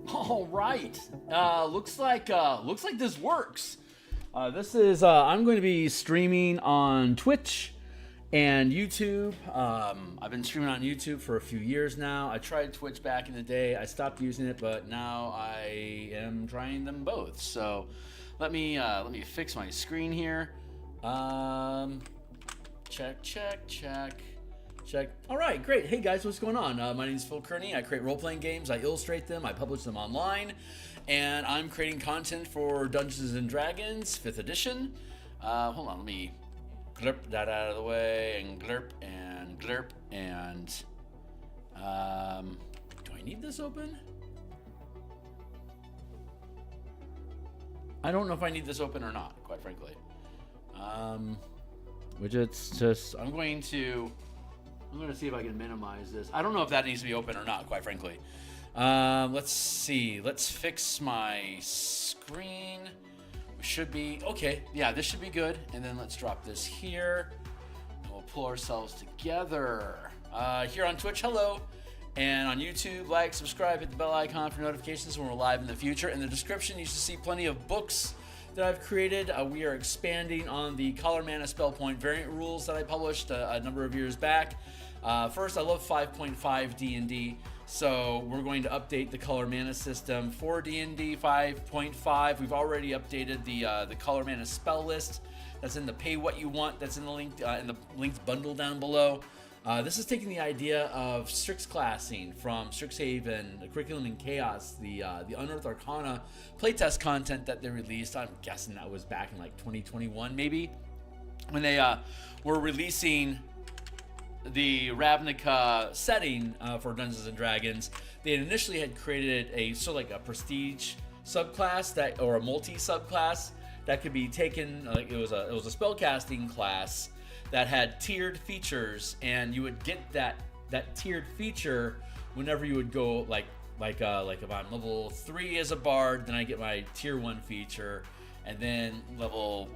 All right. Looks like this works. This is I'm going to be streaming on Twitch and YouTube. I've been streaming on YouTube for a few years now. I tried Twitch back in the day. I stopped using it, but now I am trying them both. So let me fix my screen here. Check. All right, great. Hey guys, what's going on? My name is Phil Kearney. I create role-playing games. I illustrate them. I publish them online, and I'm creating content for Dungeons and Dragons 5th edition. Hold on, let me glurp that out of the way, and glurp and glurp and do I need this open? I don't know if I need this open or not, quite frankly. Widgets, just I'm going to see if I can minimize this. I don't know if that needs to be open or not, quite frankly. Let's see. Let's fix my screen. We should be okay. Yeah, this should be good. And then let's drop this here. And we'll pull ourselves together. Here on Twitch, hello. And on YouTube, like, subscribe, hit the bell icon for notifications when we're live in the future. In the description, you should see plenty of books that I've created. We are expanding on the Color Mana Spell Point variant rules that I published a number of years back. First, I love 5.5 DnD, so we're going to update the color mana system for DnD 5.5. We've already updated the color mana spell list. That's in the pay what you want. That's in the link in the linked bundle down below. This is taking the idea of Strixclassing from Strixhaven, the Curriculum in Chaos, the Unearthed Arcana playtest content that they released. I'm guessing that was back in like 2021, maybe, when they were releasing the Ravnica setting for Dungeons and Dragons. They initially had created a sort of like a prestige subclass or a multi subclass that could be taken. Like it was a spellcasting class that had tiered features, and you would get that tiered feature whenever you would go like if I'm level 3 as a bard, then I get my tier 1 feature. And then level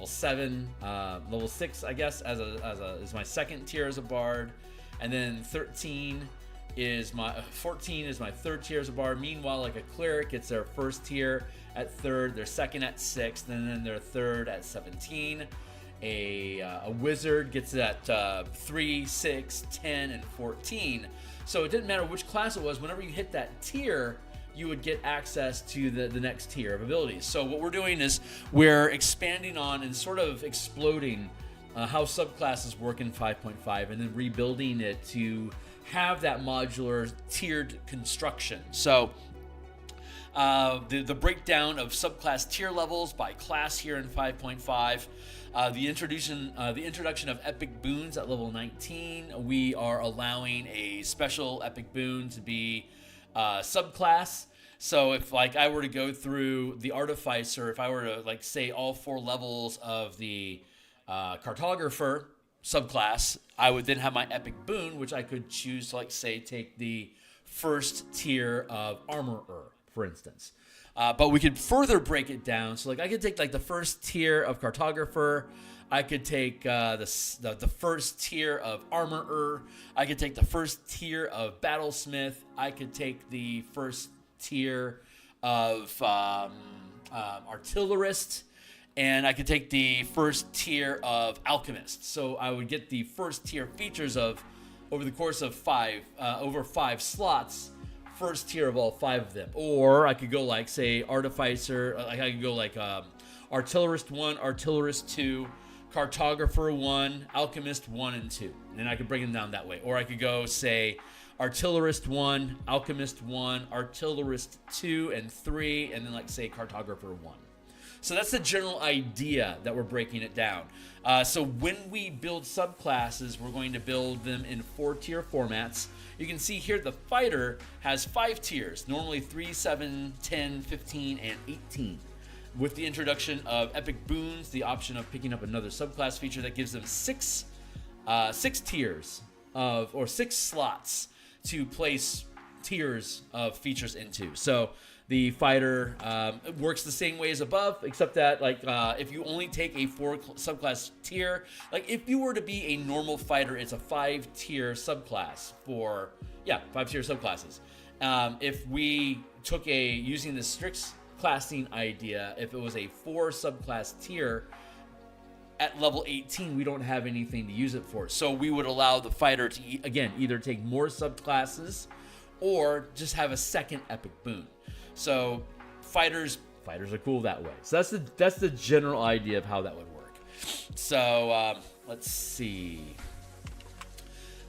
7, level 6, I guess, is my second tier as a bard, and then 14 is my third tier as a bard. Meanwhile, like a cleric gets their first tier at 3rd, their second at 6th, and then their 3rd at 17. A wizard gets it at 3, 6, 10, and 14. So it didn't matter which class it was. Whenever you hit that tier, you would get access to the next tier of abilities. So what we're doing is we're expanding on and sort of exploding how subclasses work in 5.5 and then rebuilding it to have that modular tiered construction. So the breakdown of subclass tier levels by class here in 5.5. The introduction of epic boons at level 19. We are allowing a special epic boon to be subclass. So if like I were to go through the Artificer, if I were to like say all 4 levels of the Cartographer subclass, I would then have my epic boon, which I could choose to like say take the first tier of Armorer, for instance. But we could further break it down. So like I could take like the first tier of Cartographer. I could take the first tier of Armorer. I could take the first tier of Battlesmith. I could take the first tier of Artillerist. And I could take the first tier of Alchemist. So I would get the first tier features of, over the course of 5 slots, first tier of all 5 of them. Or I could go like, say, Artificer. Like I could go like Artillerist 1, Artillerist 2, Cartographer 1, Alchemist 1 and 2. And then I could bring them down that way. Or I could go, say, Artillerist 1, Alchemist 1, Artillerist 2 and 3, and then like, say, Cartographer 1. So that's the general idea that we're breaking it down. So when we build subclasses, we're going to build them in 4-tier formats. You can see here the fighter has 5 tiers, normally 3, 7, 10, 15, and 18. With the introduction of epic boons, the option of picking up another subclass feature that gives them 6 tiers or 6 slots to place tiers of features into. So The fighter works the same way as above, except that like if you only take a 4 subclass tier, like if you were to be a normal fighter, it's a 5-tier subclass for 5-tier subclasses. If we took using the Strixclassing idea, if it was a 4 subclass tier at level 18, we don't have anything to use it for. So we would allow the fighter to again either take more subclasses or just have a second epic boon. So fighters are cool that way. So that's the general idea of how that would work. So let's see.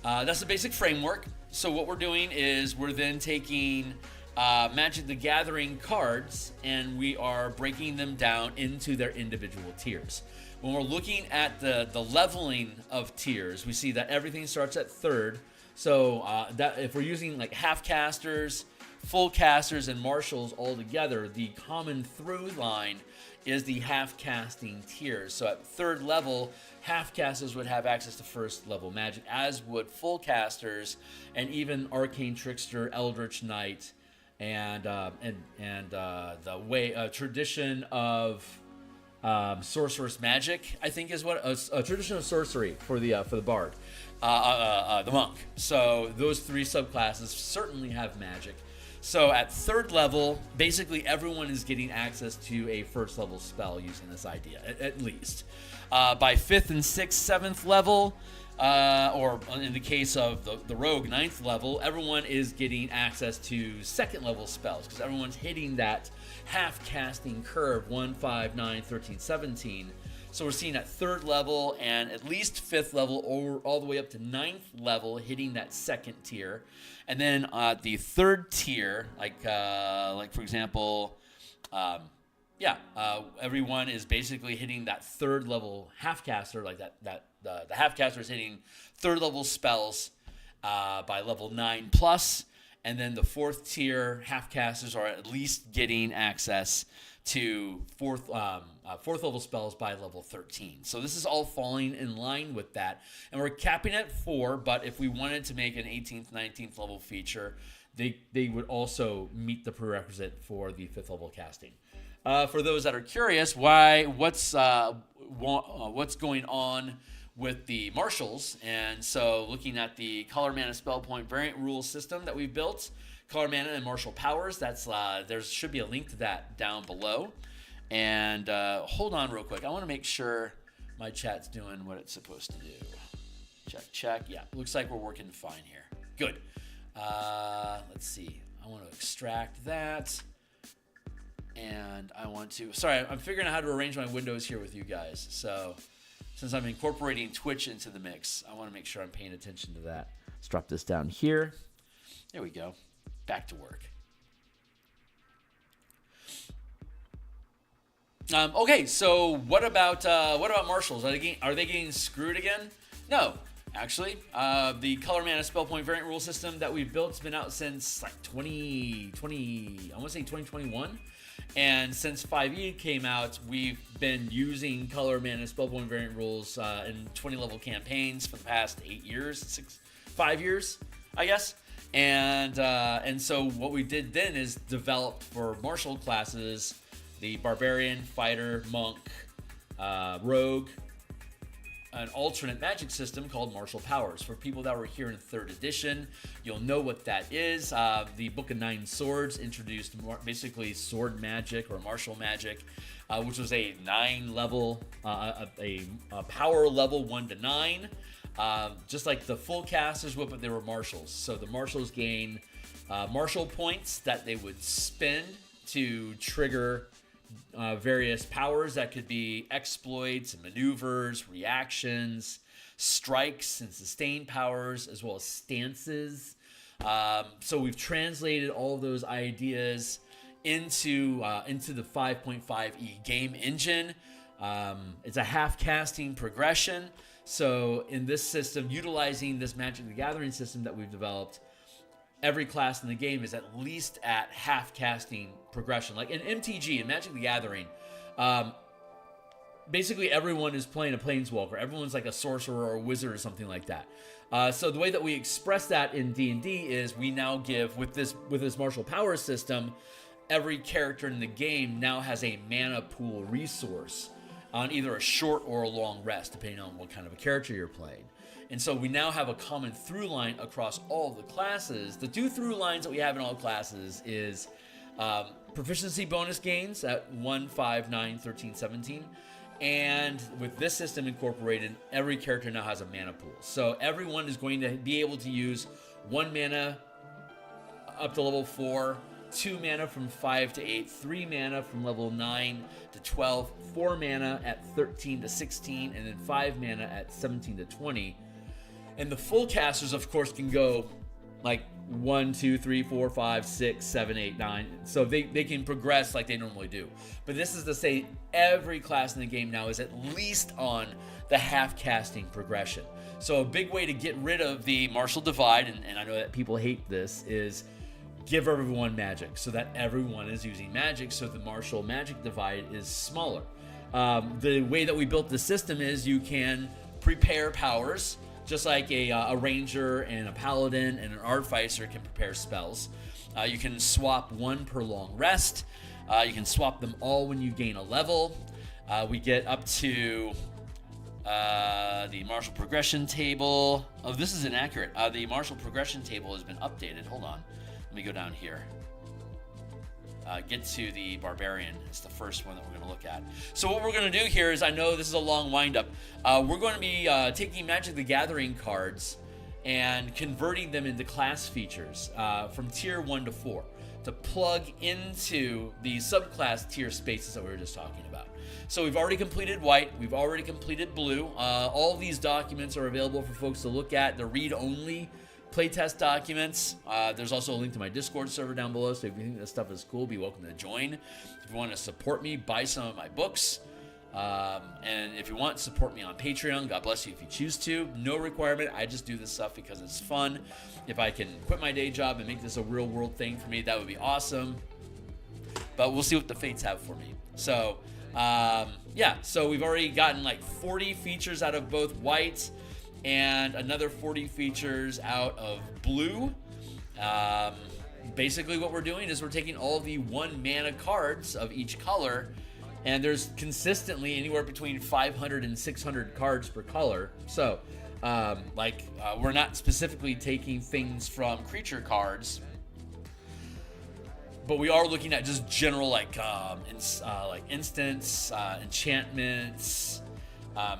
That's the basic framework. So what we're doing is we're then taking Magic the Gathering cards and we are breaking them down into their individual tiers. When we're looking at the leveling of tiers, we see that everything starts at 3rd. So that if we're using like half casters, full casters, and marshals all together, the common through line is the half casting tiers. So at 3rd level, half casters would have access to 1st level magic, as would full casters, and even Arcane Trickster, Eldritch Knight, and the tradition of sorcerous magic, I think is what a tradition of sorcery for the bard, the monk. So those 3 subclasses certainly have magic. So at 3rd level, basically everyone is getting access to a 1st level spell using this idea, at least. By 5th and 6th, 7th level, or in the case of the rogue, 9th level, everyone is getting access to 2nd level spells because everyone's hitting that half casting curve, 1, 5, 9, 13, 17. So we're seeing at 3rd level and at least 5th level, or all the way up to 9th level, hitting that 2nd tier. And then the 3rd tier, like for example, everyone is basically hitting that 3rd level half caster, like the half caster is hitting 3rd level spells by level 9 plus, and then the 4th tier half casters are at least getting access to 4th level spells by level 13. So this is all falling in line with that, and we're capping at 4. But if we wanted to make an 18th, 19th level feature, they would also meet the prerequisite for the 5th level casting. For those that are curious, what's going on with the marshals, and so looking at the color mana spell point variant rule system that we've built, color mana and martial powers. That's there should be a link to that down below. And hold on real quick. I want to make sure my chat's doing what it's supposed to do. Check. Yeah, looks like we're working fine here. Good. Let's see. I want to extract that. And I want to... Sorry, I'm figuring out how to arrange my windows here with you guys. So since I'm incorporating Twitch into the mix, I want to make sure I'm paying attention to that. Let's drop this down here. There we go. Back to work. Okay, so what about marshals? Are they getting screwed again? No, actually. The color mana spell point variant rule system that we've built has been out since like 2020. I want to say 2021. And since 5e came out, we've been using color mana spell point variant rules in 20 level campaigns for the past 5 years, I guess. And so what we did then is develop for martial classes the barbarian, fighter, monk, rogue, an alternate magic system called martial powers. For people that were here in 3rd edition, you'll know what that is. The Book of Nine Swords introduced basically sword magic or martial magic, which was a 9 level, a power level 1 to 9. Just like the full casters would, but they were marshals. So the marshals gain martial points that they would spend to trigger various powers that could be exploits and maneuvers, reactions, strikes and sustain powers, as well as stances. So we've translated all of those ideas into the 5.5e game engine. It's a half casting progression. So in this system, utilizing this Magic the Gathering system that we've developed, every class in the game is at least at half casting progression. Like in MTG, in Magic the Gathering, basically everyone is playing a planeswalker. Everyone's like a sorcerer or a wizard or something like that. So the way that we express that in D&D is we now give, with this martial power system, every character in the game now has a mana pool resource on either a short or a long rest, depending on what kind of a character you're playing. And so we now have a common through line across all the classes. The 2 through lines that we have in all classes is proficiency bonus gains at 1, 5, 9, 13, 17. And with this system incorporated, every character now has a mana pool. So everyone is going to be able to use 1 mana up to level 4, 2 mana from 5 to 8, 3 mana from level 9 to 12, 4 mana at 13 to 16, and then 5 mana at 17 to 20. And the full casters, of course, can go like 1, 2, 3, 4, 5, 6, 7, 8, 9. So they can progress like they normally do. But this is to say every class in the game now is at least on the half casting progression. So a big way to get rid of the martial divide, and I know that people hate this, is give everyone magic so that everyone is using magic, so the martial magic divide is smaller. The way that we built the system is you can prepare powers, just like a ranger and a paladin and an artificer can prepare spells. You can swap 1 per long rest. You can swap them all when you gain a level. We get up to the martial progression table. Oh, this is inaccurate. The martial progression table has been updated. Hold on. Let me go down here. Get to the barbarian. It's the first one that we're going to look at. So what we're going to do here is, I know this is a long windup. We're going to be taking Magic the Gathering cards and converting them into class features from tier 1 to 4 to plug into the subclass tier spaces that we were just talking about. So we've already completed white. We've already completed blue. All of these documents are available for folks to look at. They're read-only playtest documents. There's also a link to my Discord server down below, so if you think this stuff is cool, be welcome to join. If you want to support me, buy some of my books. And if you want, support me on Patreon. God bless you if you choose to. No requirement. I just do this stuff because it's fun. If I can quit my day job and make this a real world thing for me, that would be awesome. But we'll see what the fates have for me. So, yeah. So we've already gotten like 40 features out of both white and another 40 features out of blue. Basically what we're doing is we're taking all the 1 mana cards of each color, and there's consistently anywhere between 500 and 600 cards per color. So we're not specifically taking things from creature cards, but we are looking at just general like instants, enchantments,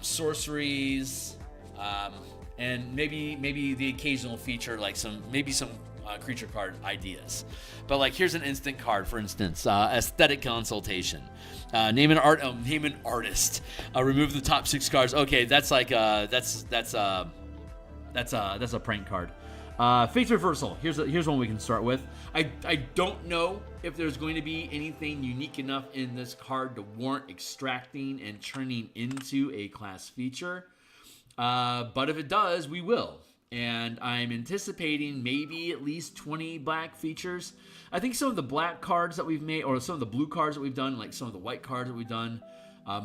sorceries, and maybe the occasional feature, like some creature card ideas. But like, here's an instant card, for instance, aesthetic consultation. Name an artist. Remove the top 6 cards. Okay, that's like that's a prank card. Fates reversal. Here's one we can start with. I don't know if there's going to be anything unique enough in this card to warrant extracting and turning into a class feature. But if it does, we will. And I'm anticipating maybe at least 20 black features. I think some of the black cards that we've made, or some of the blue cards that we've done, like some of the white cards that we've done,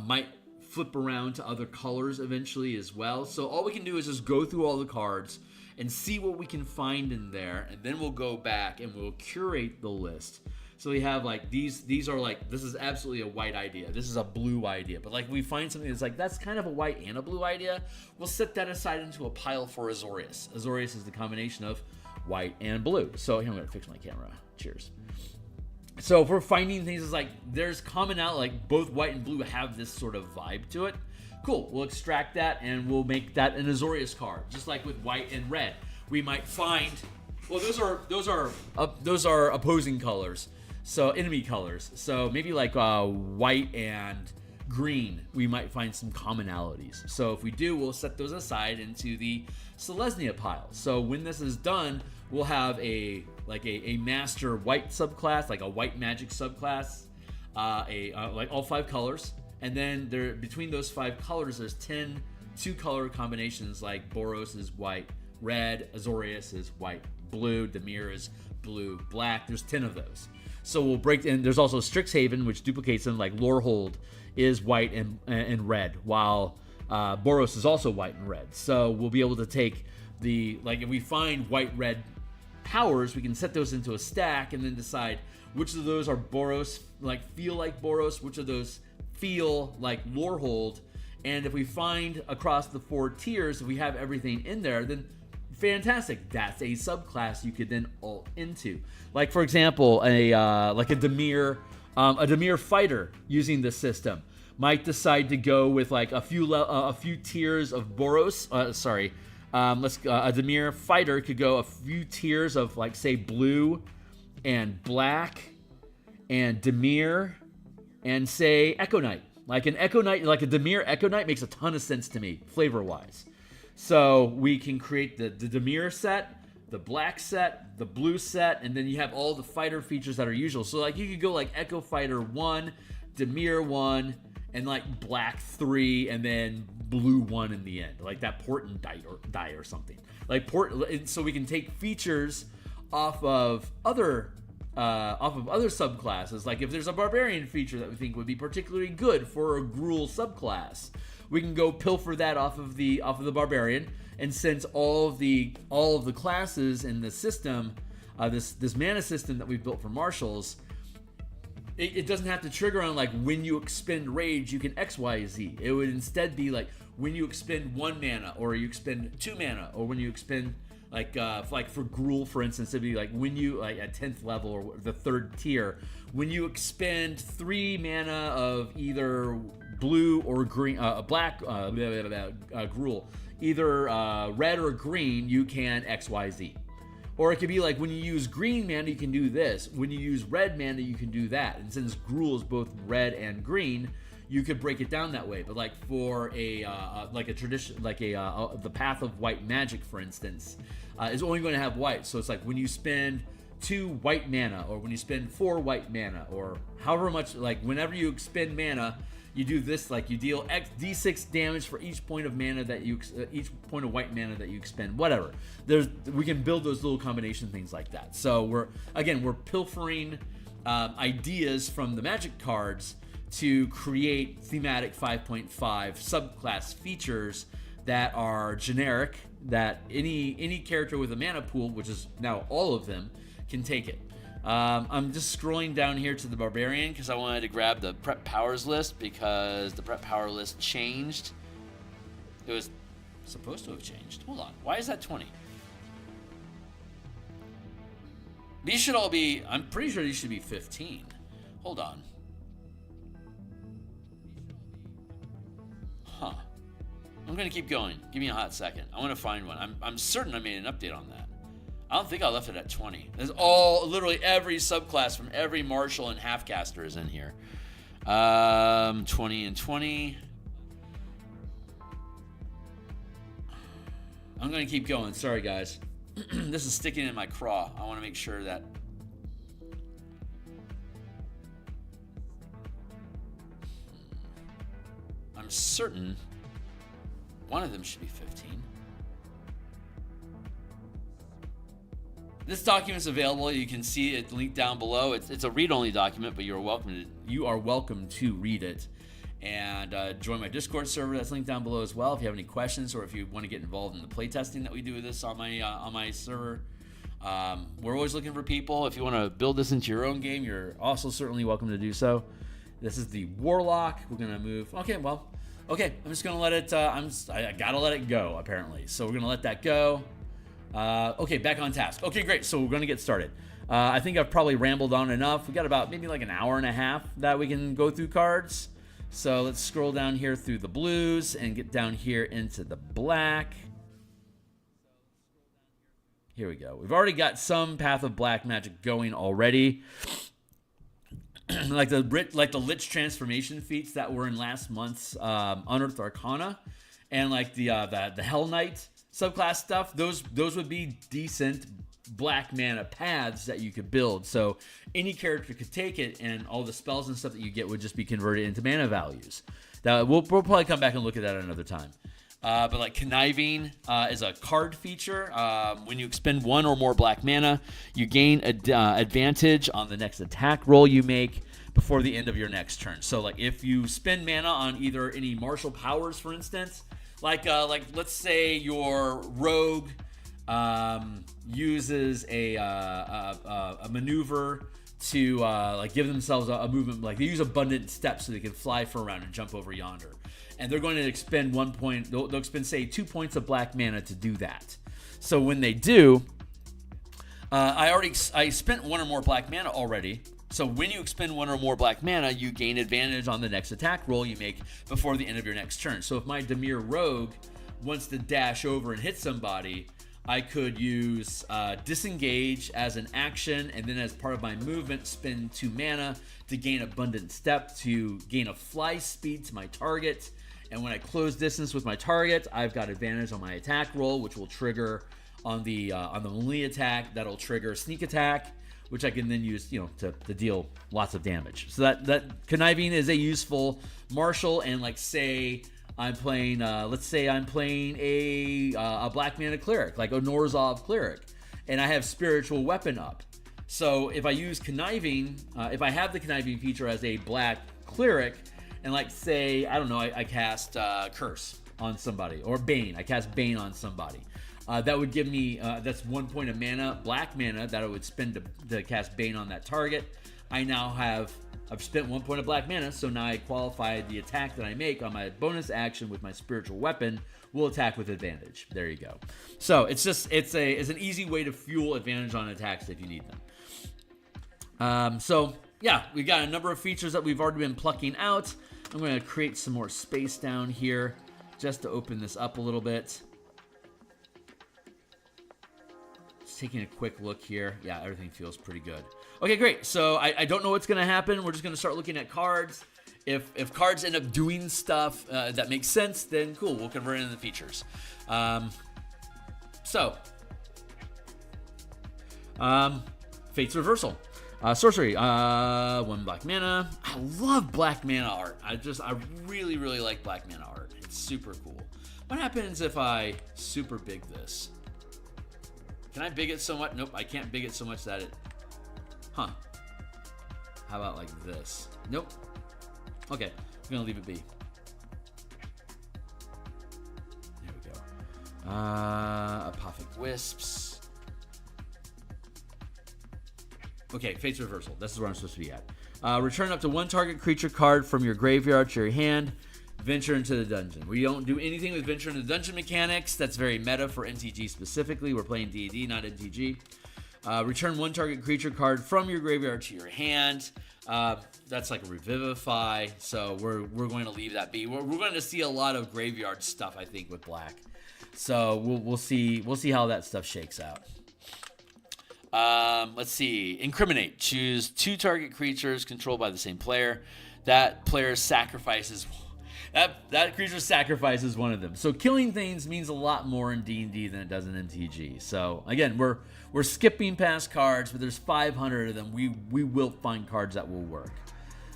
might flip around to other colors eventually as well. So all we can do is just go through all the cards and see what we can find in there, and then we'll go back and we'll curate the list. So we have like these are like, this is absolutely a white idea, this is a blue idea, but like we find something that's like, that's kind of a white and a blue idea, we'll set that aside into a pile for Azorius. Azorius is the combination of white and blue. So here, I'm gonna fix my camera. Cheers. So if we're finding things, it's like there's commonality, like both white and blue have this sort of vibe to it. Cool, we'll extract that and we'll make that an Azorius card, just like with white and red. We might find, well, those are opposing colors. So enemy colors. So maybe like white and green, we might find some commonalities. So if we do, we'll set those aside into the Selesnya pile. So when this is done, we'll have a master white subclass, like a white magic subclass, like all 5 colors. And then there, between those 5 colors, there's 10 2-color combinations, like Boros is white, red, Azorius is white, blue, Dimir is blue, black. There's 10 of those. So we'll break in. There's also Strixhaven, which duplicates them, like Lorehold is white and red, while Boros is also white and red. So we'll be able to take if we find white, red, powers, we can set those into a stack and then decide which of those are Boros, like feel like Boros, which of those feel like Lorehold. And if we find across the 4 tiers, if we have everything in there, then fantastic. That's a subclass you could then alt into. Like for example, a Dimir fighter using the system might decide to go with like a few tiers of Boros. A Dimir fighter could go a few tiers of like say blue and black and Dimir and say Echo Knight. Like an Echo Knight, like a Dimir Echo Knight makes a ton of sense to me flavor wise. So we can create the Dimir set, the black set, the blue set, and then you have all the fighter features that are usual. So like you could go like Echo Fighter 1, Dimir 1, and like black 3, and then blue 1 in the end. Like that Portent die or something. Like so we can take features off of other subclasses. Like if there's a barbarian feature that we think would be particularly good for a Gruul subclass, we can go pilfer that off of the barbarian. And since all of the classes in the system, this mana system that we've built for marshals, it doesn't have to trigger on like when you expend rage, you can X, Y, Z. It would instead be like when you expend 1 mana, or you expend 2 mana, or when you expend like for Gruul, for instance, it'd be like when you like at 10th level or the 3rd tier, when you expend 3 mana of either blue or green, black Gruul, either red or green, you can X, Y, Z. Or it could be like when you use green mana, you can do this. When you use red mana, you can do that. And since Gruul is both red and green, you could break it down that way. But like for a tradition, like the Path of White Magic, for instance, is only going to have white. So it's like when you spend 2 white mana, or when you spend 4 white mana, or however much, like whenever you expend mana, you do this, like you deal d6 damage for each point of mana that each point of white mana that you expend, whatever. We can build those little combination things like that. So we're pilfering ideas from the Magic cards to create thematic 5.5 subclass features that are generic, that any character with a mana pool, which is now all of them, can take it. I'm just scrolling down here to the Barbarian because I wanted to grab the prep powers list, because the prep power list changed. It was supposed to have changed. Hold on. Why is that 20? These should all be, I'm pretty sure these should be 15. Hold on. Huh. I'm going to keep going. Give me a hot second. I want to find one. I'm certain I made an update on that. I don't think I left it at 20. There's literally every subclass from every martial and half-caster is in here. 20 and 20. I'm going to keep going. Sorry, guys. This is sticking in my craw. I want to make sure that... I'm certain one of them should be 15. This document's available. You can see it linked down below. It's a read-only document, but you are welcome to read it. And join my Discord server that's linked down below as well if you have any questions, or if you want to get involved in the playtesting that we do with this on my server. We're always looking for people. If you want to build this into your own game, you're also certainly welcome to do so. This is the Warlock. We're gonna move. Okay, I'm just gonna let it. I gotta let it go apparently. So we're gonna let that go. Okay, back on task. Okay, great. So we're going to get started. I think I've probably rambled on enough. We got about maybe like an hour and a half that we can go through cards. So let's scroll down here through the blues and get down here into the black. Here we go. We've already got some Path of Black Magic going already. like the Lich transformation feats that were in last month's Unearthed Arcana, and like the Hell Knight subclass stuff, those would be decent black mana paths that you could build. So any character could take it, and all the spells and stuff that you get would just be converted into mana values. That we'll probably come back and look at that another time. But like Conniving is a card feature. When you expend 1 or more black mana, you gain advantage on the next attack roll you make before the end of your next turn. So like if you spend mana on either any martial powers, for instance, like let's say your rogue uses a maneuver to like give themselves a movement. Like they use abundant steps so they can fly for a round and jump over yonder. And they're going to expend 1 point. They'll expend, say, 2 points of black mana to do that. So when they do, I spent 1 or more black mana already. So when you expend 1 or more black mana, you gain advantage on the next attack roll you make before the end of your next turn. So if my Dimir Rogue wants to dash over and hit somebody, I could use disengage as an action, and then as part of my movement, spend 2 mana to gain abundant step to gain a fly speed to my target. And when I close distance with my target, I've got advantage on my attack roll, which will trigger on the melee attack. That'll trigger sneak attack, which I can then use, to deal lots of damage. So that conniving is a useful martial. And like, say I'm playing, let's say I'm playing a black mana cleric, like a Norzov cleric, and I have spiritual weapon up. So if I use conniving, if I have the conniving feature as a black cleric, and like, say, I don't know, I cast curse on somebody, or bane, I cast bane on somebody. That would give me, that's 1 point of mana, black mana, that I would spend to cast bane on that target. I've spent 1 point of black mana, so now I qualify the attack that I make on my bonus action with my spiritual weapon will attack with advantage. There you go. So it's an easy way to fuel advantage on attacks if you need them. So yeah, we got a number of features that we've already been plucking out. I'm going to create some more space down here just to open this up a little bit. Just taking a quick look here. Yeah, everything feels pretty good. Okay, great. So I don't know what's going to happen. We're just going to start looking at cards. If cards end up doing stuff that makes sense, then cool, we'll convert it into the features. Fate's Reversal. Sorcery, 1 black mana. I love black mana art. I really, really like black mana art. It's super cool. What happens if I super big this? Can I big it so much? Nope, I can't big it so much that it... Huh. How about like this? Nope. Okay, I'm gonna leave it be. There we go. Apothic Wisps. Okay, Fate's Reversal. This is where I'm supposed to be at. Return up to 1 target creature card from your graveyard to your hand. Venture into the dungeon. We don't do anything with venture into the dungeon mechanics. That's very meta for MTG specifically. We're playing DnD, not MTG. Return 1 target creature card from your graveyard to your hand. That's like a Revivify. So we're going to leave that be. We're going to see a lot of graveyard stuff, I think, with black. So we'll see how that stuff shakes out. Let's see. Incriminate. Choose 2 target creatures controlled by the same player. That player sacrifices... That creature sacrifices one of them. So killing things means a lot more in D&D than it does in MTG. So again, we're skipping past cards, but there's 500 of them. We will find cards that will work.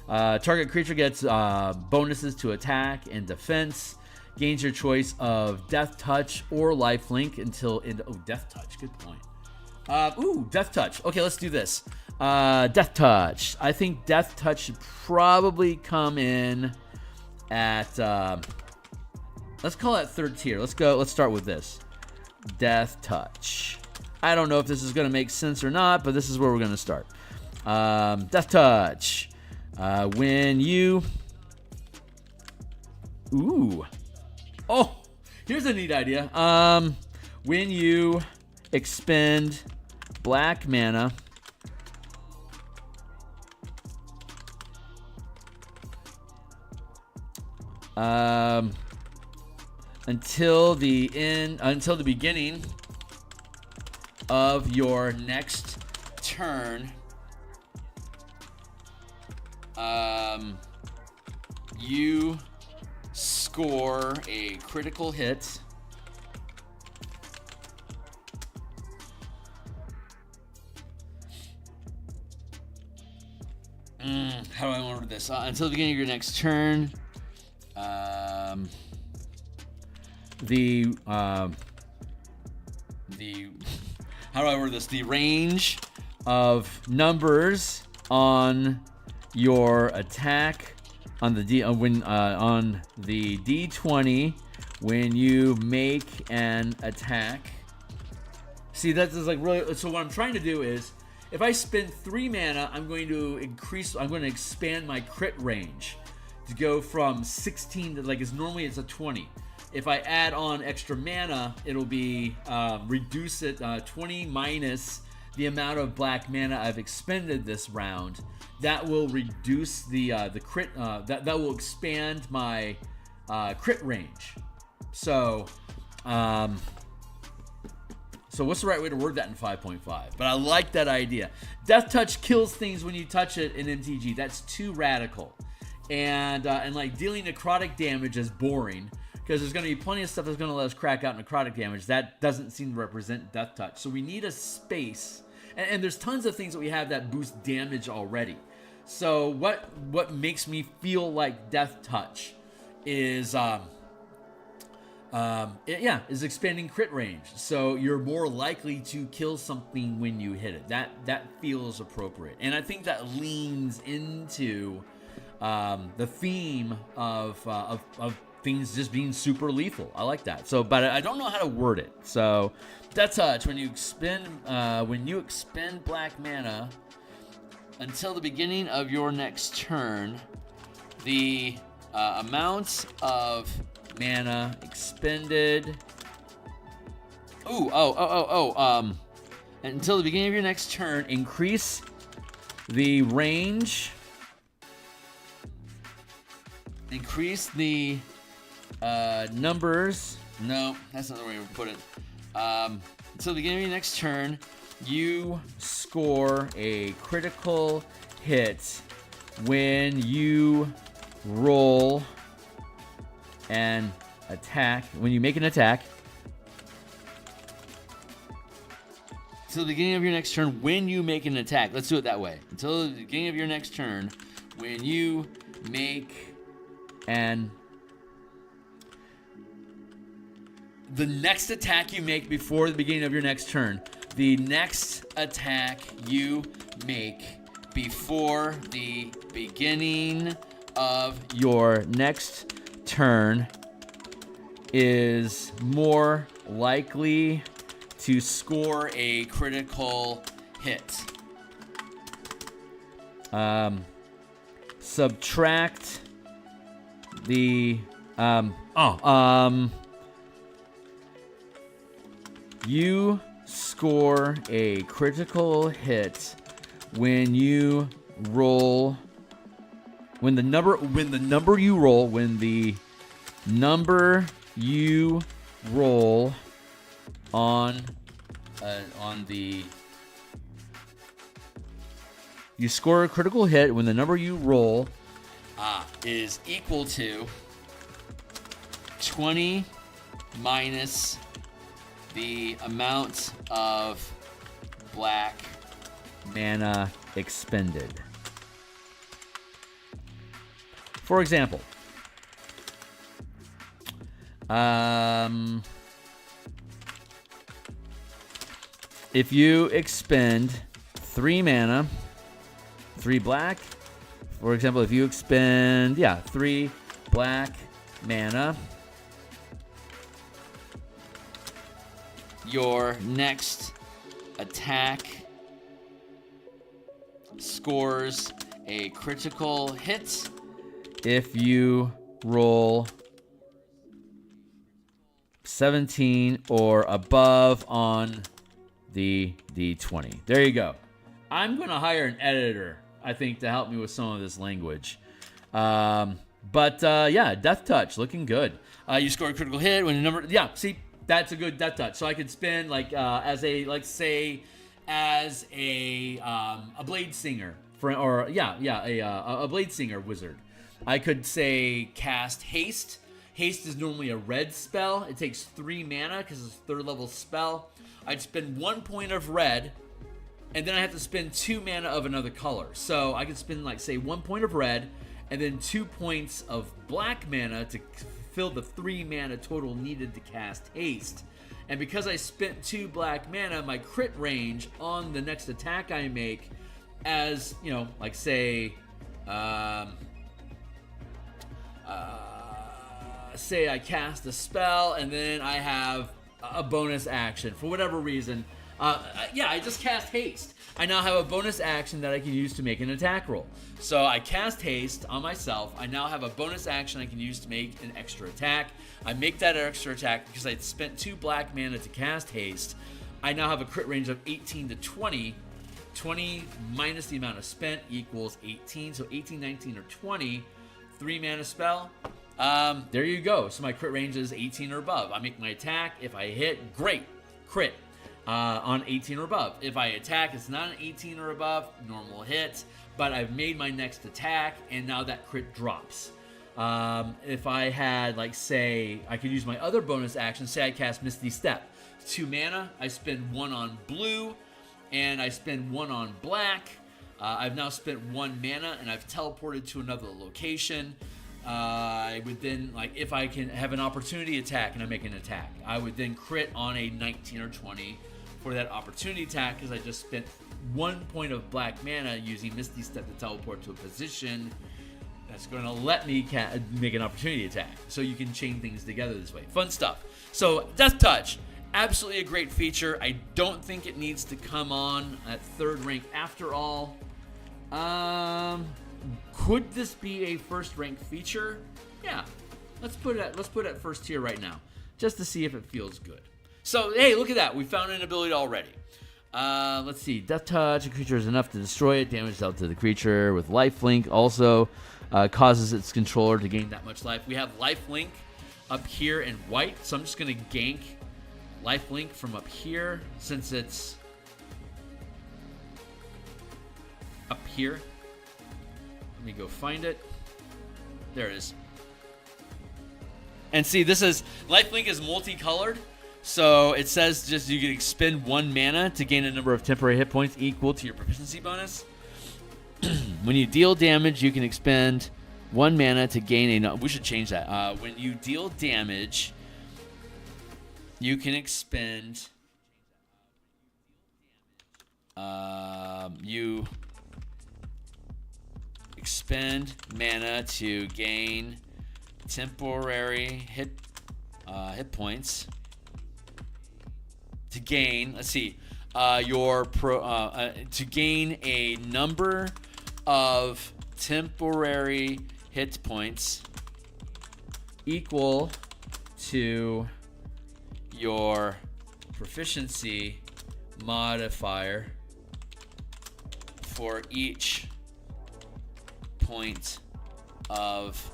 Target creature gets bonuses to attack and defense. Gains your choice of Death Touch or Lifelink until into... Oh, Death Touch. Good point. Death Touch. Okay, let's do this. Death Touch. I think Death Touch should probably come in at let's call it 3rd tier. Let's start with this. Death Touch. I don't know if this is going to make sense or not, but this is where we're going to start. Death Touch. When you... Oh, here's a neat idea. When you expend black mana until the beginning of your next turn, you score a critical hit how do I order this? Until the beginning of your next turn, how do I word this? The range of numbers on your attack on the on the D20 when you make an attack See, that's like really. So what I'm trying to do is, if I spend 3 mana, I'm going to expand my crit range to go from 16 to like normally it's a 20. If I add on extra mana, it'll be reduce it 20 minus the amount of black mana I've expended this round. That will reduce the crit. That will expand my crit range. So, so what's the right way to word that in 5.5? But I like that idea. Death Touch kills things when you touch it in MTG. That's too radical, and like dealing necrotic damage is boring. Because there's going to be plenty of stuff that's going to let us crack out necrotic damage. That doesn't seem to represent Death Touch. So we need a space. And there's tons of things that we have that boost damage already. So what makes me feel like Death Touch is is expanding crit range. So you're more likely to kill something when you hit it. That feels appropriate. And I think that leans into the theme of things just being super lethal. I like that. So, but I don't know how to word it. So, Death Touch, when you expend black mana until the beginning of your next turn, the amount of mana expended. Until the beginning of your next turn, increase the range. Increase the numbers. No, that's not the way we put it. Until the beginning of your next turn, you score a critical hit when you roll an attack. When you make an attack. Until the beginning of your next turn, when you make an attack. Let's do it that way. Until the beginning of your next turn, when you make the next attack you make before the beginning of your next turn. The next attack you make before the beginning of your next turn is more likely to score a critical hit. Subtract the you score a critical hit when you roll when the number you roll on the you score a critical hit when the number you roll is equal to 20 minus the amount of black mana expended. For example, if you expend 3 mana, 3 black, for example, if you expend 3 black mana, your next attack scores a critical hit if you roll 17 or above on the D20. There you go. I'm going to hire an editor, I think, to help me with some of this language. Death Touch, looking good. You score a critical hit when the number... Yeah, see, that's a good Death Touch. So I could spend, as a Blade Singer, a Blade Singer wizard. I could say cast Haste. Haste is normally a red spell. It takes 3 mana because it's a 3rd level spell. I'd spend 1 point of red, and then I have to spend 2 mana of another color. So I could spend, 1 point of red, and then 2 points of black mana to fill the 3 mana total needed to cast Haste. And because I spent 2 black mana, my crit range on the next attack I make, as, say I cast a spell and then I have a bonus action. For whatever reason, Yeah, I just cast haste. I now have a bonus action that I can use to make an attack roll. So I cast haste on myself. I now have a bonus action I can use to make an extra attack. I make that extra attack because I spent 2 black mana to cast haste. I now have a crit range of 18 to 20. 20 minus the amount of spent equals 18. So 18, 19, or 20. 3 mana spell. There you go. So my crit range is 18 or above. I make my attack. If I hit, great. Crit on 18 or above. If I attack, it's not an 18 or above. Normal hit. But I've made my next attack, and now that crit drops. If I had, like, say, I could use my other bonus action. Say I cast Misty Step. 2 mana. I spend 1 on blue, and I spend 1 on black. I've now spent 1 mana, and I've teleported to another location. I would then, like, if I can have an opportunity attack and I make an attack, I would then crit on a 19 or 20 for that opportunity attack because I just spent 1 point of black mana using Misty Step to teleport to a position that's going to let me make an opportunity attack. So you can chain things together this way. Fun stuff. So Death Touch, absolutely a great feature. I don't think it needs to come on at 3rd rank after all. Could this be a 1st rank feature? Yeah. Let's put it at 1st tier right now, just to see if it feels good. So, hey, look at that. We found an ability already. Let's see. Death Touch. A creature is enough to destroy it. Damage dealt to the creature with lifelink also causes its controller to gain that much life. We have lifelink up here in white, so I'm just going to gank lifelink from up here since it's up here. Let me go find it. There it is. And see, this is lifelink is multicolored. So it says just you can expend 1 mana to gain a number of temporary hit points equal to your proficiency bonus. When you deal damage, you can expend 1 mana to gain a... We should change that. When you deal damage, you can expend... you expend mana to gain temporary hit points. To gain, let's see, to gain a number of temporary hit points equal to your proficiency modifier for each point of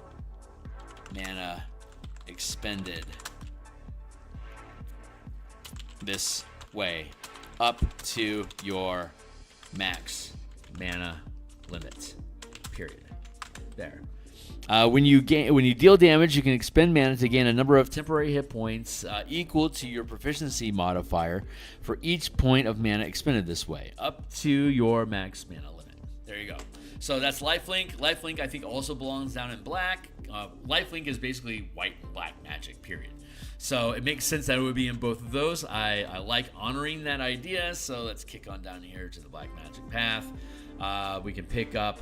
mana expended. This way up to your max mana limit. Period. There. When you deal damage, you can expend mana to gain a number of temporary hit points equal to your proficiency modifier for each point of mana expended this way, up to your max mana limit. There you go. So that's lifelink. Lifelink, I think, also belongs down in black. Lifelink is basically white and black magic. Period. So it makes sense that it would be in both of those. I like honoring that idea, so let's kick on down here to the black magic path. We can pick up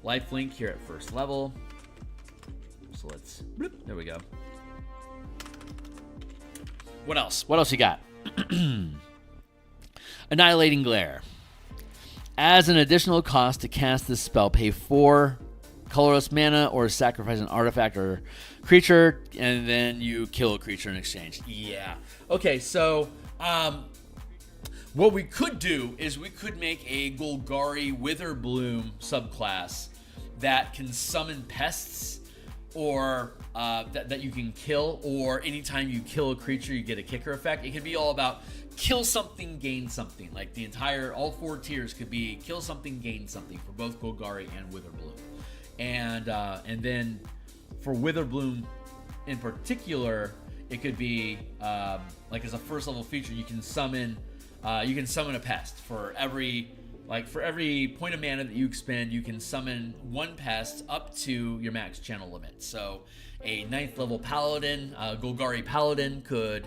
lifelink here at 1st level. So let's... Bloop, there we go. What else? What else you got? Annihilating Glare. As an additional cost to cast this spell, pay 4 colorless mana or sacrifice an artifact or creature, and then you kill a creature in exchange. Yeah. Okay, so what we could do is we could make a Golgari Witherbloom subclass that can summon pests, or that you can kill, or anytime you kill a creature, you get a kicker effect. It could be all about kill something, gain something. Like all 4 tiers could be kill something, gain something for both Golgari and Witherbloom. And then for Witherbloom in particular, it could be like as a 1st level feature, you can summon a pest for every point of mana that you expend. You can summon 1 pest up to your max channel limit. So a 9th level paladin, Golgari paladin, could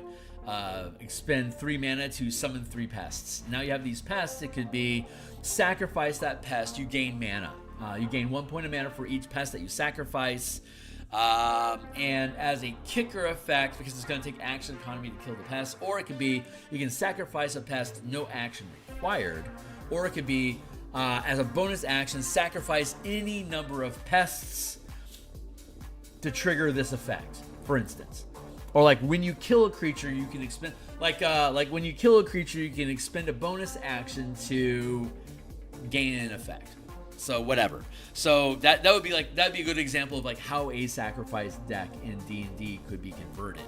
expend 3 mana to summon 3 pests. Now you have these pests. It could be sacrifice that pest, you gain mana. You gain 1 point of mana for each pest that you sacrifice. And as a kicker effect, because it's going to take action economy to kill the pest, or it could be you can sacrifice a pest, no action required, or it could be as a bonus action, sacrifice any number of pests to trigger this effect, for instance. Or like when you kill a creature, you can expend like when you kill a creature, you can expend a bonus action to gain an effect. So whatever. So that'd be a good example of like how a sacrifice deck in D&D could be converted.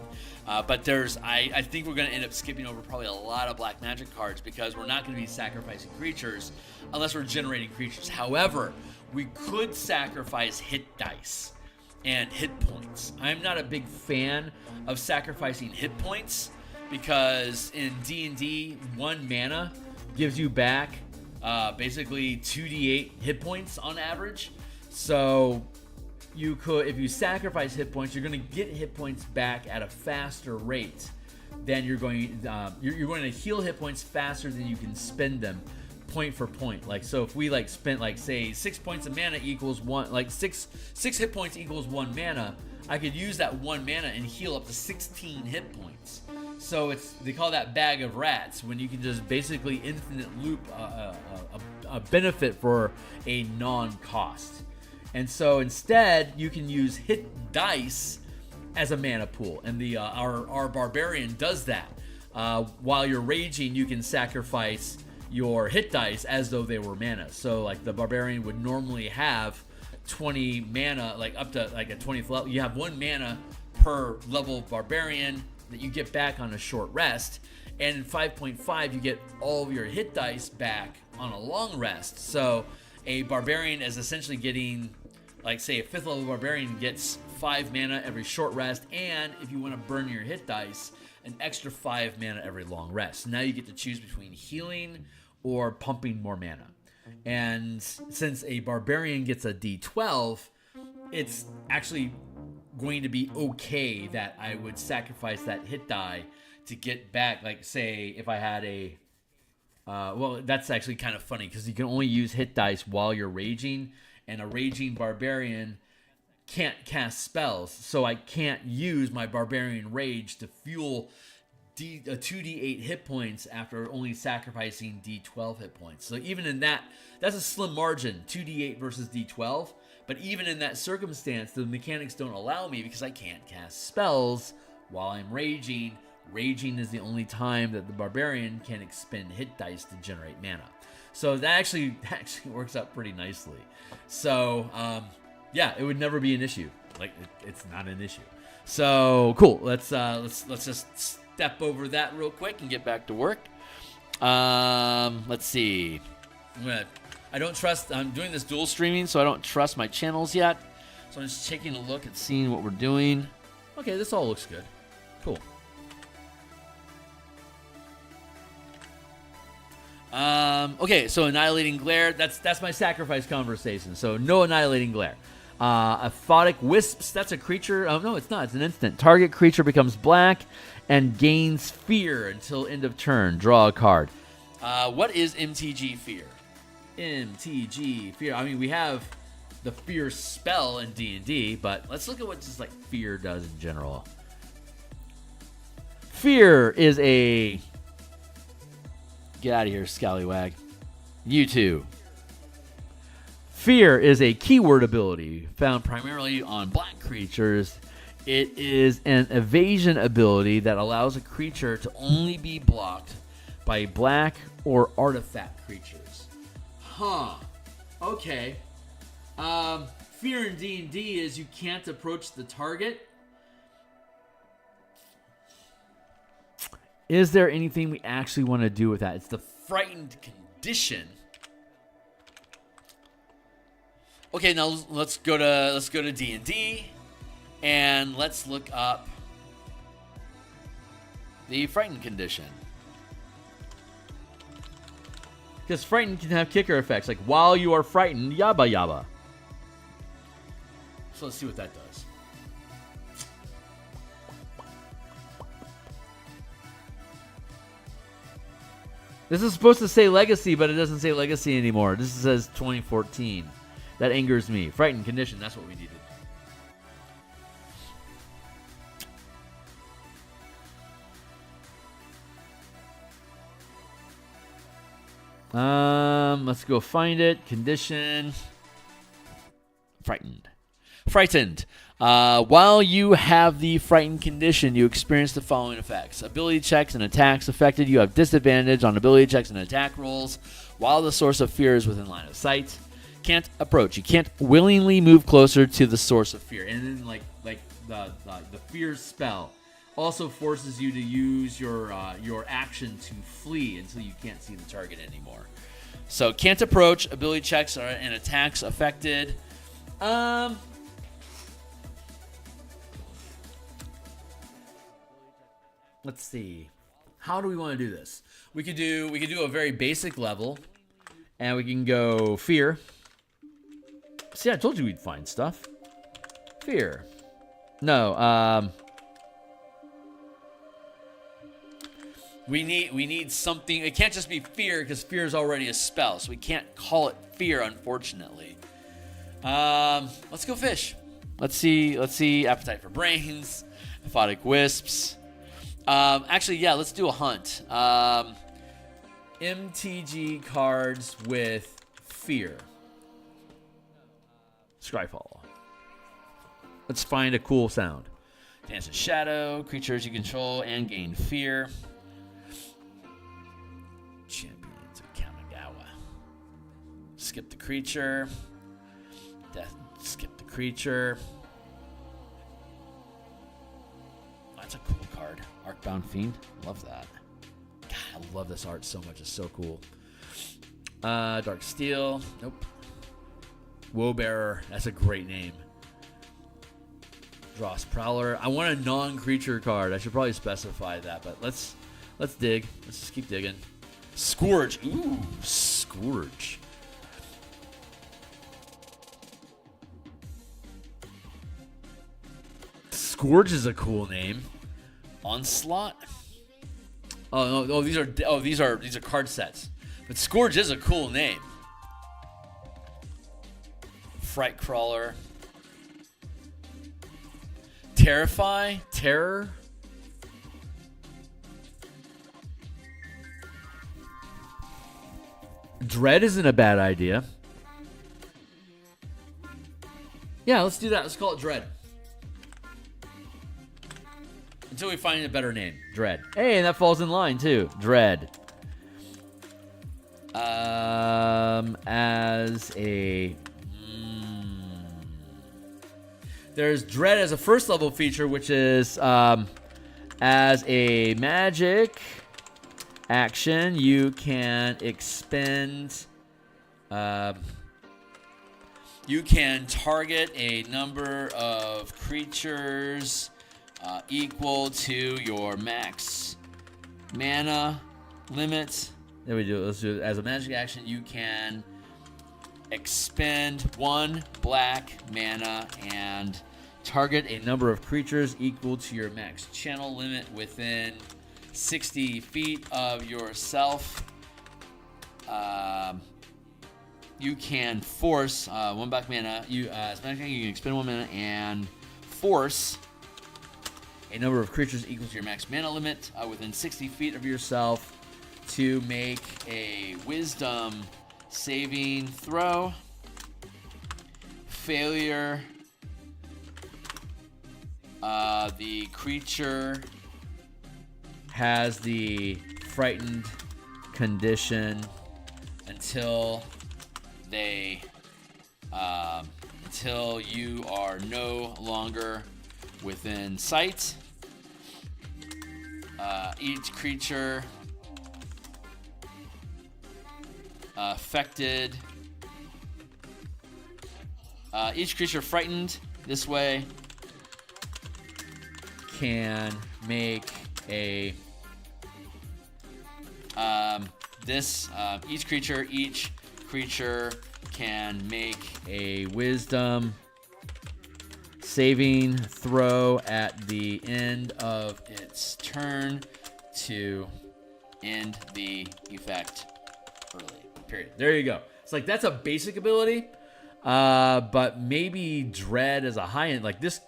But I think we're going to end up skipping over probably a lot of black magic cards because we're not going to be sacrificing creatures unless we're generating creatures. However, we could sacrifice hit dice and hit points. I'm not a big fan of sacrificing hit points because in D&D, 1 mana gives you back basically 2d8 hit points on average. So you could, if you sacrifice hit points, you're going to get hit points back at a faster rate than you're going to heal hit points faster than you can spend them point for point. Like, so if we like spent like say 6 points of mana equals one, like six hit points equals 1 mana, I could use that 1 mana and heal up to 16 hit points. So they call that bag of rats, when you can just basically infinite loop a benefit for a non-cost. And so instead, you can use hit dice as a mana pool, and our barbarian does that. While you're raging, you can sacrifice your hit dice as though they were mana. So like the barbarian would normally have 20 mana, like up to like a 20th level. You have 1 mana per level of barbarian that you get back on a short rest, and in 5.5 you get all of your hit dice back on a long rest. So a barbarian is essentially getting, like say a 5th level barbarian gets 5 mana every short rest, and if you want to burn your hit dice, an extra 5 mana every long rest. Now you get to choose between healing or pumping more mana. And since a barbarian gets a D12, it's actually going to be okay that I would sacrifice that hit die to get back, like say if I had a well, that's actually kind of funny because you can only use hit dice while you're raging, and a raging barbarian can't cast spells, so I can't use my barbarian rage to fuel 2d8 hit points after only sacrificing d12 hit points. So even in that's a slim margin, 2d8 versus d12. But even in that circumstance, the mechanics don't allow me because I can't cast spells while I'm raging. Raging is the only time that the barbarian can expend hit dice to generate mana. So that actually works out pretty nicely. So yeah, it would never be an issue. Like it's not an issue. So cool. Let's just step over that real quick and get back to work. Let's see. I'm doing this dual streaming, so I don't trust my channels yet. So I'm just taking a look and seeing what we're doing. Okay, this all looks good. Cool. Okay, so Annihilating Glare, that's my sacrifice conversation. So no Annihilating Glare. Aphotic Wisps, that's a creature. Oh, no, it's not. It's an instant. Target creature becomes black and gains fear until end of turn. Draw a card. What is MTG Fear? MTG Fear. I mean, we have the Fear spell in D&D, but let's look at what just like Fear does in general. Fear is a... Get out of here, scallywag. You too. Fear is a keyword ability found primarily on black creatures. It is an evasion ability that allows a creature to only be blocked by black or artifact creatures. Huh. Okay. Fear in D&D is you can't approach the target. Is there anything we actually want to do with that? It's the frightened condition. Okay, now let's go to D&D and let's look up the frightened condition. Because frightened can have kicker effects, like while you are frightened, yabba yabba. So let's see what that does. This is supposed to say Legacy, but it doesn't say Legacy anymore. This says 2014. That angers me. Frightened condition, that's what we needed. Let's go find it. Condition. Frightened. Frightened. While you have the frightened condition, you experience the following effects. Ability checks and attacks affected. You have disadvantage on ability checks and attack rolls while the source of fear is within line of sight. Can't approach. You can't willingly move closer to the source of fear. And then like the fear spell also forces you to use your action to flee until you can't see the target anymore. So can't approach. Ability checks and attacks affected. Let's see. How do we want to do this? We could do a very basic level, and we can go fear. See, I told you we'd find stuff. Fear. No. We need something. It can't just be fear because fear is already a spell, so we can't call it fear, unfortunately. Let's go fish. Let's see. Appetite for brains. Aphotic wisps. Actually, yeah, let's do a hunt. MTG cards with fear. Scryfall. Let's find a cool sound. Dance in shadow. Creatures you control and gain fear. Champions of Kamigawa. Skip the creature. Death. Skip the creature. That's a cool card. Arcbound Fiend. Love that. God, I love this art so much. It's so cool. Dark Steel. Nope. Woebearer. That's a great name. Dross Prowler. I want a non-creature card. I should probably specify that, but let's dig. Let's just keep digging. Scourge. Ooh, Scourge. Scourge is a cool name. Onslaught. Oh, these are card sets. But Scourge is a cool name. Fright Crawler. Terrify. Terror. Dread isn't a bad idea. Yeah, let's do that. Let's call it Dread. Until we find a better name. Dread. Hey, and that falls in line too. Dread. As a... There's Dread as a first level feature, which is as a magic action, you can expend... you can target a number of creatures... equal to your max mana limit. There we go. Let's do it. As a magic action, you can expend 1 black mana and target a number of creatures equal to your max channel limit within 60 feet of yourself. You can force 1 black mana. As magic action, you can expend 1 mana and force a number of creatures equal to your max mana limit within 60 feet of yourself to make a wisdom saving throw. Failure. The creature has the frightened condition until you are no longer within sight. Each creature affected. Each creature frightened this way can make a each creature can make a wisdom saving throw at the end of its turn to end the effect early. Period. There you go. It's like that's a basic ability, but maybe Dread is a high end. Like this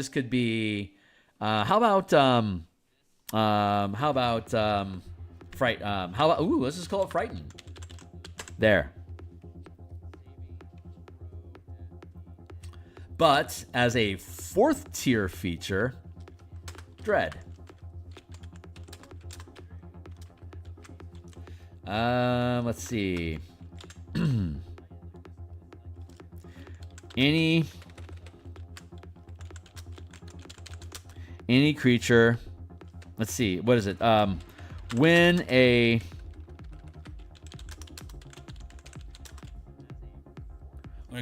could be. How about Fright? Let's just call it Frightened. There. But as a 4th tier feature, Dread. Let's see. Any creature. Let's see. What is it? When a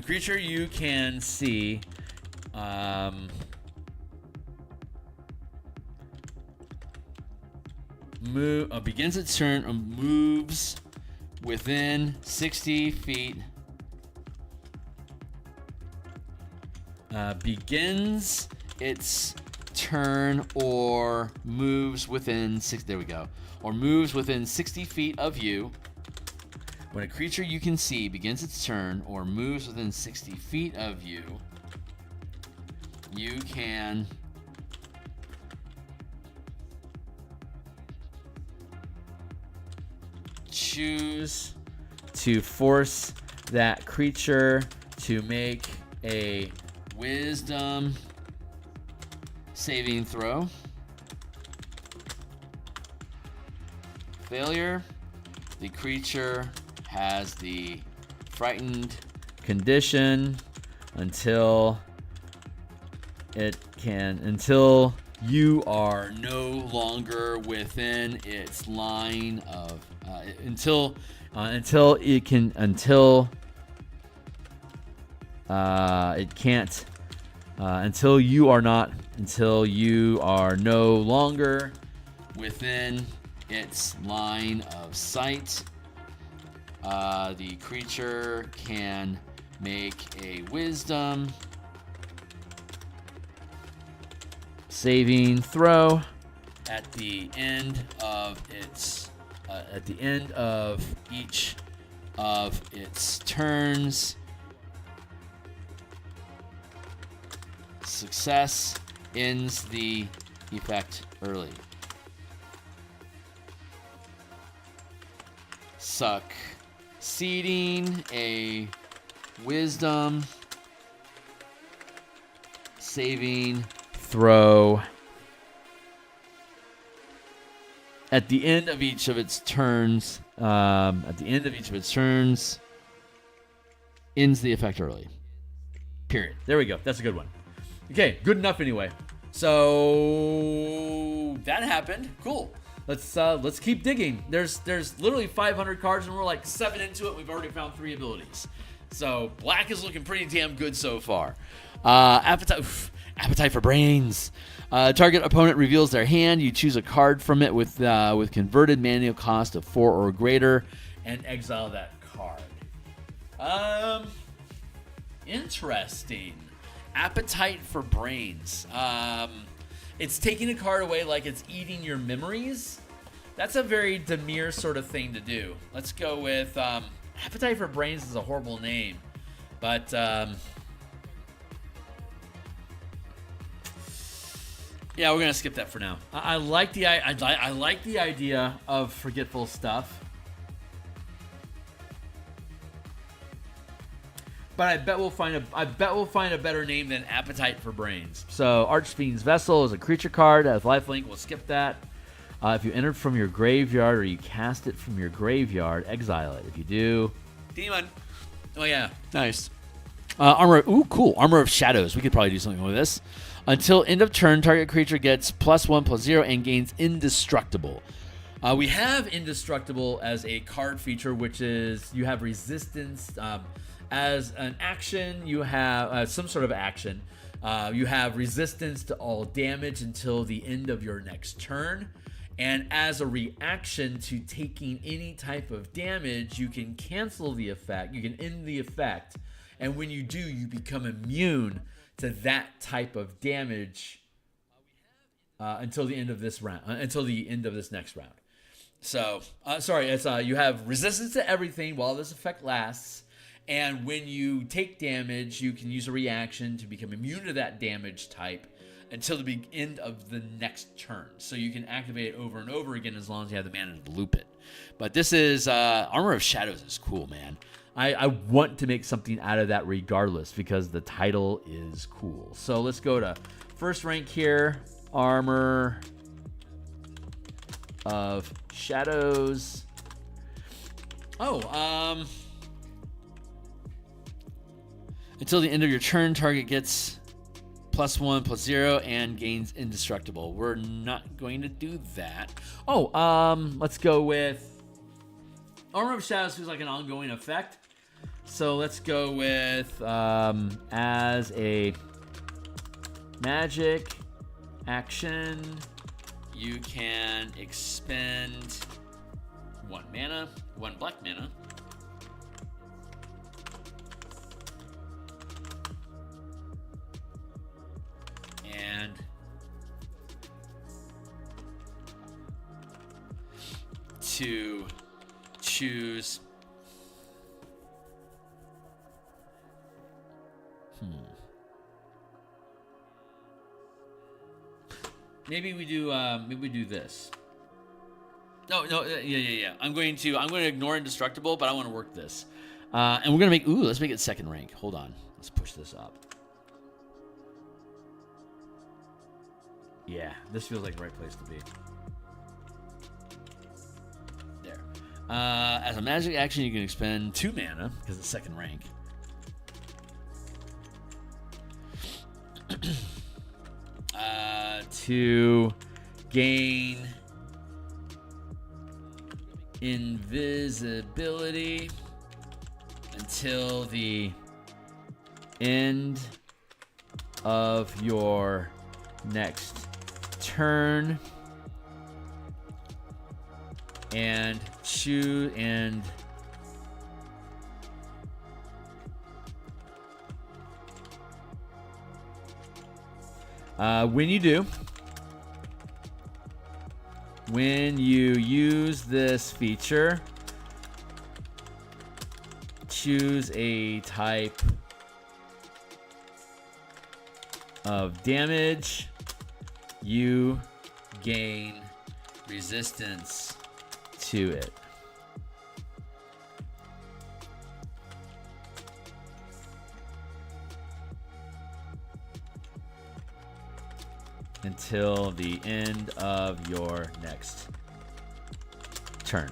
creature you can see begins its turn and moves within 60 feet. Begins its turn or moves within or moves within 60 feet of you. When a creature you can see begins its turn or moves within 60 feet of you, you can choose to force that creature to make a Wisdom saving throw. Failure. The creature has the frightened condition until you are no longer within its line of until you are no longer within its line of sight. The creature can make a wisdom saving throw at the end of each of its turns. Success ends the effect early. Succeeding a wisdom saving throw at the end of each of its turns. Ends the effect early. Period. There we go. That's a good one. Okay, good enough anyway. So that happened. Cool. Let's keep digging. There's literally 500 cards, and we're like 7 into it. We've already found 3 abilities. So black is looking pretty damn good so far. Appetite for brains. Target opponent reveals their hand. You choose a card from it with converted mana cost of 4 or greater, and exile that card. Interesting. Appetite for brains. It's taking a card away like it's eating your memories. That's a very Demir sort of thing to do. Let's go with Appetite for Brains is a horrible name, but yeah, we're gonna skip that for now. I like the idea of forgetful stuff, but I bet we'll find a better name than Appetite for Brains. So Archfiend's Vessel is a creature card that has lifelink. We'll skip that. If you enter from your graveyard or you cast it from your graveyard, exile it. If you do, demon. Oh yeah, nice. Armor. Ooh, cool. Armor of Shadows. We could probably do something with this. Until end of turn, target creature gets +1/+0 and gains Indestructible. We have Indestructible as a card feature, which is you have resistance. As an action, you have some sort of action. You have resistance to all damage until the end of your next turn. And as a reaction to taking any type of damage, you can cancel the effect. You can end the effect. And when you do, you become immune to that type of damage until the end of this round. Until the end of this next round. So, you have resistance to everything while this effect lasts. And when you take damage, you can use a reaction to become immune to that damage type until the end of the next turn. So you can activate it over and over again as long as you have the mana to loop it. But this is Armor of Shadows is cool, man. I want to make something out of that regardless because the title is cool. So let's go to first rank here. Armor of Shadows. Oh, until the end of your turn, target gets +1/+0 and gains indestructible. We're not going to do that. Oh, let's go with Armor of Shadows feels like an ongoing effect. So let's go with as a magic action, you can expend 1 mana, 1 black mana. And to choose maybe we do this. No, yeah. I'm going to ignore indestructible, but I want to work this. And we're gonna let's make it second rank. Hold on. Let's push this up. Yeah, this feels like the right place to be. There. As a magic action, you can expend 2 mana because it's second rank. To gain invisibility until the end of your next turn, and choose when you use this feature, choose a type of damage, you gain resistance to it. Until the end of your next turn.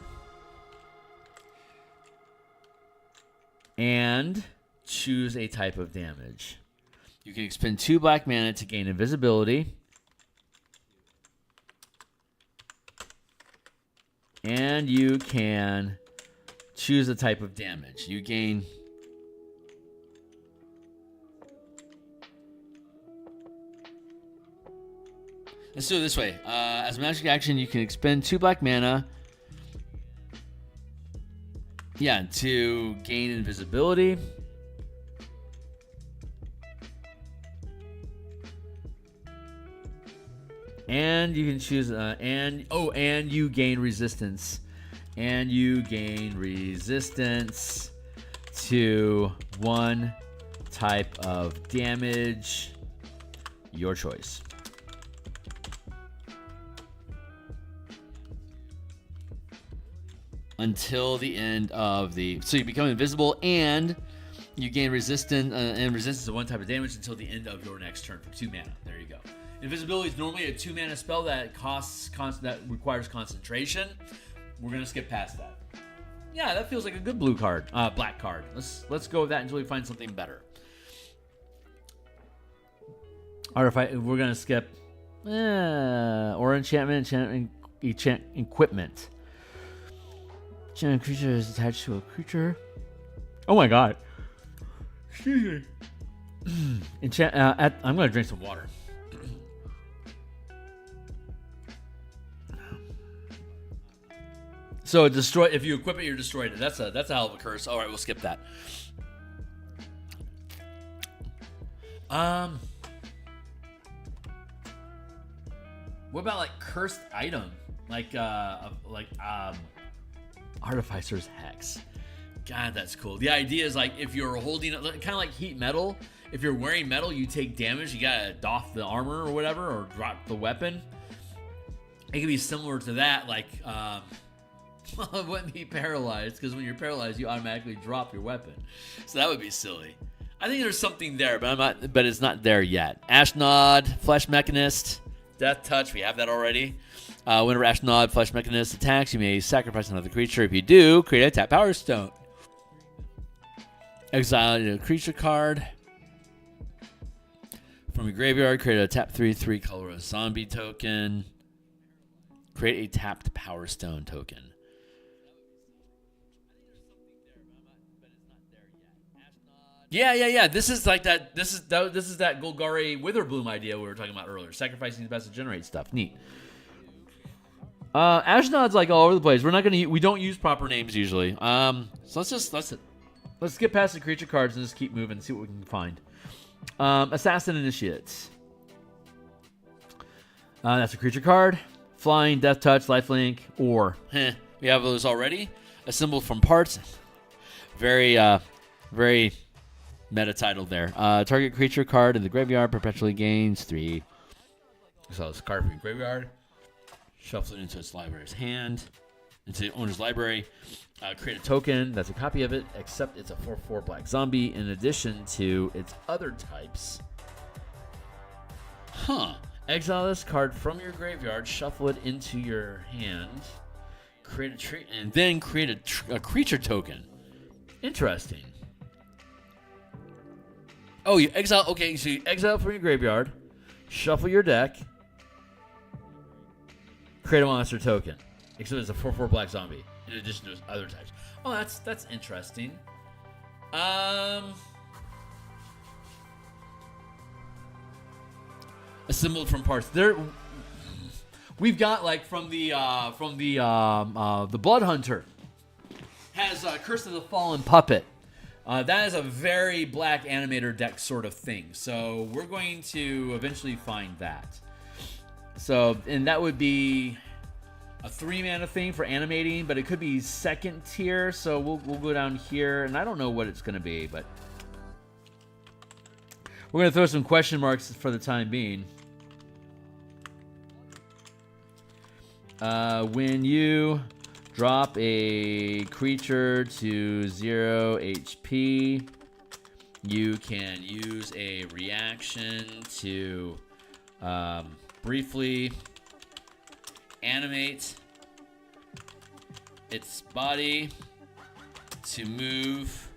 And choose a type of damage. You can expend 2 black mana to gain invisibility. And you can choose a type of damage. You gain... Let's do it this way. As a magic action, you can expend 2 black mana. Yeah, to gain invisibility. And you can choose and you gain resistance. And you gain resistance to 1 type of damage. Your choice. Until the end of the... So you become invisible and you gain resistance to 1 type of damage until the end of your next turn for 2 mana. There you go. Invisibility is normally a 2 mana spell that requires concentration. We're gonna skip past that. Yeah, that feels like a good black card. Let's go with that until we find something better. Or we're gonna skip or enchantment, equipment. Enchanted creature is attached to a creature. Oh my god. Excuse me. I'm gonna drink some water. So destroy. If you equip it, you're destroyed. That's a hell of a curse. All right, we'll skip that. What about like cursed item, like Artificer's Hex? God, that's cool. The idea is like if you're holding it, kind of like heat metal. If you're wearing metal, you take damage. You gotta doff the armor or whatever, or drop the weapon. It could be similar to that. Like, well, it wouldn't be paralyzed because when you're paralyzed, you automatically drop your weapon. So that would be silly. I think there's something there, but I'm not. But it's not there yet. Ashnod, Flesh Mechanist, Death Touch. We have that already. Whenever Ashnod, Flesh Mechanist attacks, you may sacrifice another creature. If you do, create a tap Power Stone. Exile a creature card from your graveyard. Create a tap 3/3 colorless zombie token. Create a tapped Power Stone token. Yeah. This is like that. This is that Golgari Witherbloom idea we were talking about earlier. Sacrificing the best to generate stuff. Neat. Ashnod's like all over the place. We don't use proper names usually. So let's get past the creature cards and just keep moving and see what we can find. Assassin Initiates. That's a creature card. Flying, Death Touch, Lifelink, or we have those already. Assembled from parts. Very meta title there. Target creature card in the graveyard perpetually gains 3. So it's a card from your graveyard. Shuffle it into its library's hand, into the owner's library. Create a token that's a copy of it, except it's a 4/4 black zombie in addition to its other types. Exile this card from your graveyard, shuffle it into your hand, and then create a creature token. Interesting. Oh, you exile. Okay, so you exile from your graveyard, shuffle your deck, create a monster token. Except it's a 4/4 black zombie in addition to its other types. Oh, that's interesting. Assembled from parts. We've got like from the Blood Hunter has Curse of the Fallen Puppet. That is a very black animator deck sort of thing. So we're going to eventually find that. So, and that would be a 3-mana thing for animating, but it could be second tier. So we'll go down here, and I don't know what it's going to be, but we're going to throw some question marks for the time being. When you drop a creature to 0 HP, you can use a reaction to briefly animate its body to move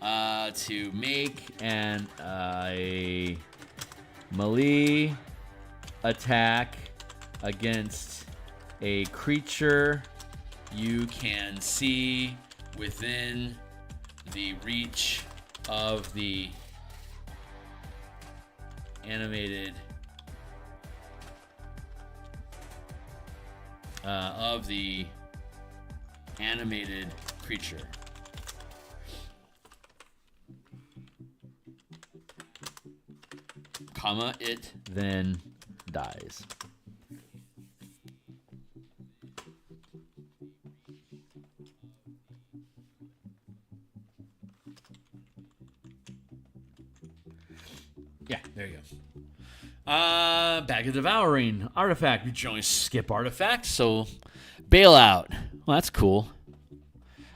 to make a melee attack against a creature you can see within the reach of the animated creature. Comma, it then dies. Yeah, there you go. Bag of Devouring. Artifact. You can only skip artifacts, so Bailout. Well, that's cool.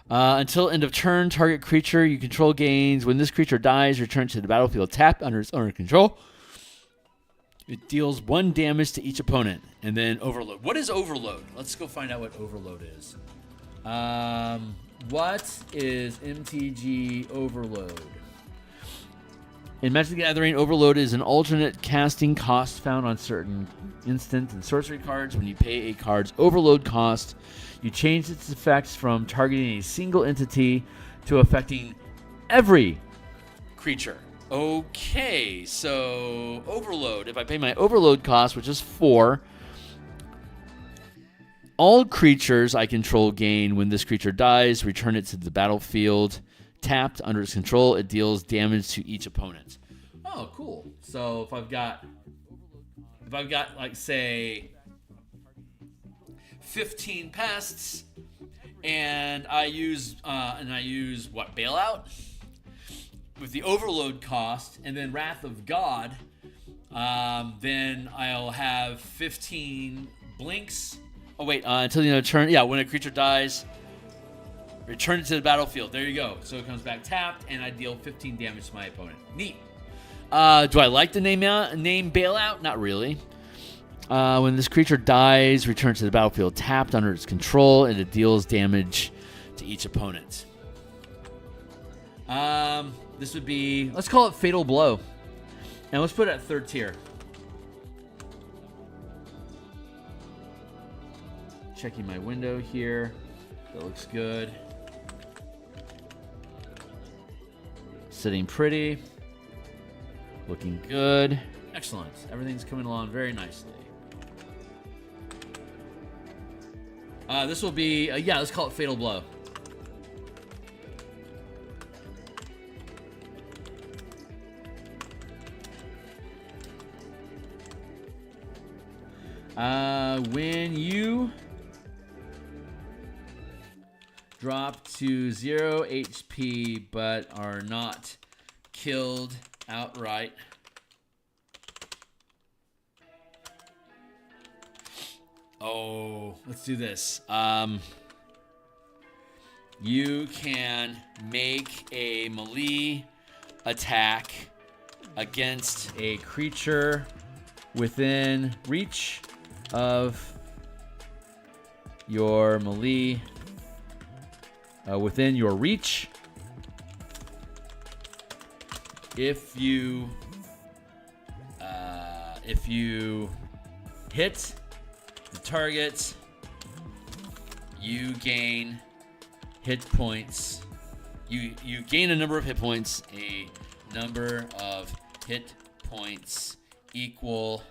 Until end of turn, target creature you control gains. When this creature dies, return to the battlefield tapped under its owner control. It deals 1 damage to each opponent. And then Overload. What is Overload? Let's go find out what Overload is. What is MTG Overload? In Magic the Gathering, Overload is an alternate casting cost found on certain instant and sorcery cards. When you pay a card's Overload cost, you change its effects from targeting a single entity to affecting every creature. Okay, so Overload. If I pay my Overload cost, which is 4, all creatures I control gain. When this creature dies, return it to the battlefield. Tapped under its control, it deals damage to each opponent. Oh, cool. So if I've got like say 15 pests and I use what, bailout with the overload cost, and then Wrath of God. Then I'll have 15 blinks. Oh wait, until the end of turn. Yeah, when a creature dies, return it to the battlefield. There you go. So it comes back tapped, and I deal 15 damage to my opponent. Neat. Do I like the name bailout? Not really. When this creature dies, return to the battlefield tapped under its control, and it deals damage to each opponent. This would be, let's call it Fatal Blow. And let's put it at 3rd tier. Checking my window here. That looks good. Sitting pretty. Looking good. Excellent. Everything's coming along very nicely. This will be, yeah, let's call it Fatal Blow. When you drop to 0 HP but are not killed outright, let's do this. You can make a melee attack against a creature within reach of your melee, within your reach. If you hit the target, you gain hit points. You gain a number of hit points. A number of hit points equal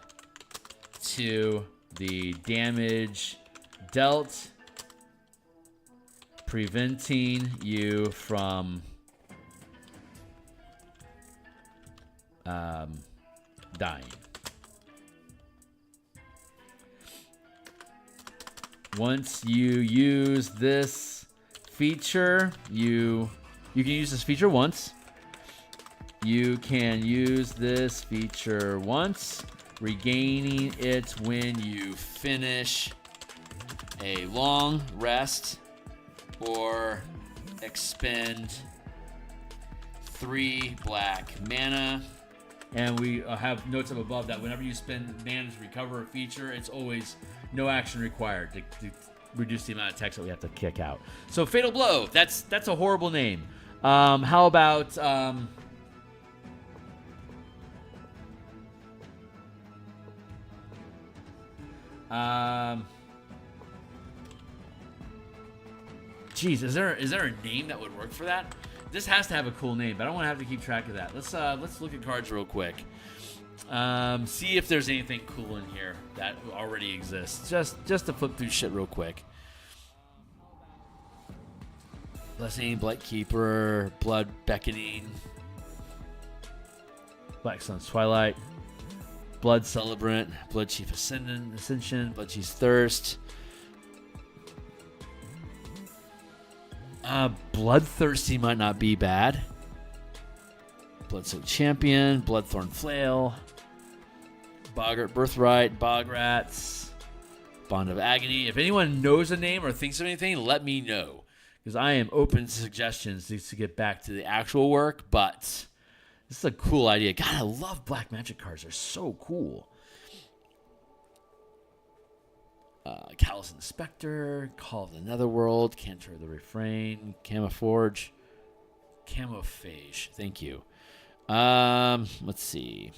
to the damage dealt, preventing you from dying. Once you use this feature, you can use this feature once. You can use this feature once, regaining it when you finish a long rest or expend 3 black mana. And we have notes up above that whenever you spend mana to recover a feature, it's always no action required to reduce the amount of text that we have to kick out. So Fatal Blow, that's a horrible name. How about geez, is there a name that would work for that? This has to have a cool name, but I don't want to have to keep track of that. Let's look at cards real quick. See if there's anything cool in here that already exists. Just to flip through shit real quick. Blessing, Blightkeeper, Blood Beckoning, Black Sun's Twilight, Blood Celebrant, Blood Chief Ascension, Blood Chief's Thirst. Bloodthirsty might not be bad. Bloodsoaked Champion, Bloodthorn Flail, Boggart Birthright, Bograts, Bond of Agony. If anyone knows a name or thinks of anything, let me know, because I am open to suggestions to get back to the actual work. But this is a cool idea. God, I love black magic cards. They're so cool. Callous Inspector, Call of the Netherworld, Cantor of the Refrain, Camouflage. Thank you. Let's see.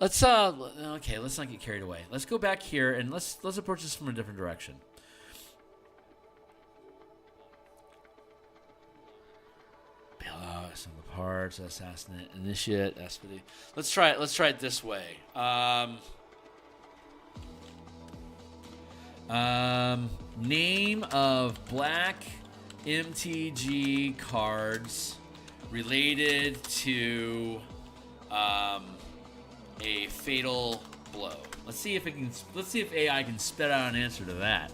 Let's not get carried away. Let's go back here and let's approach this from a different direction. Some of the parts, Assassinate, Initiate, Aspidity. Let's try it this way. Name of black MTG cards related to a Fatal Blow. Let's see if AI can spit out an answer to that.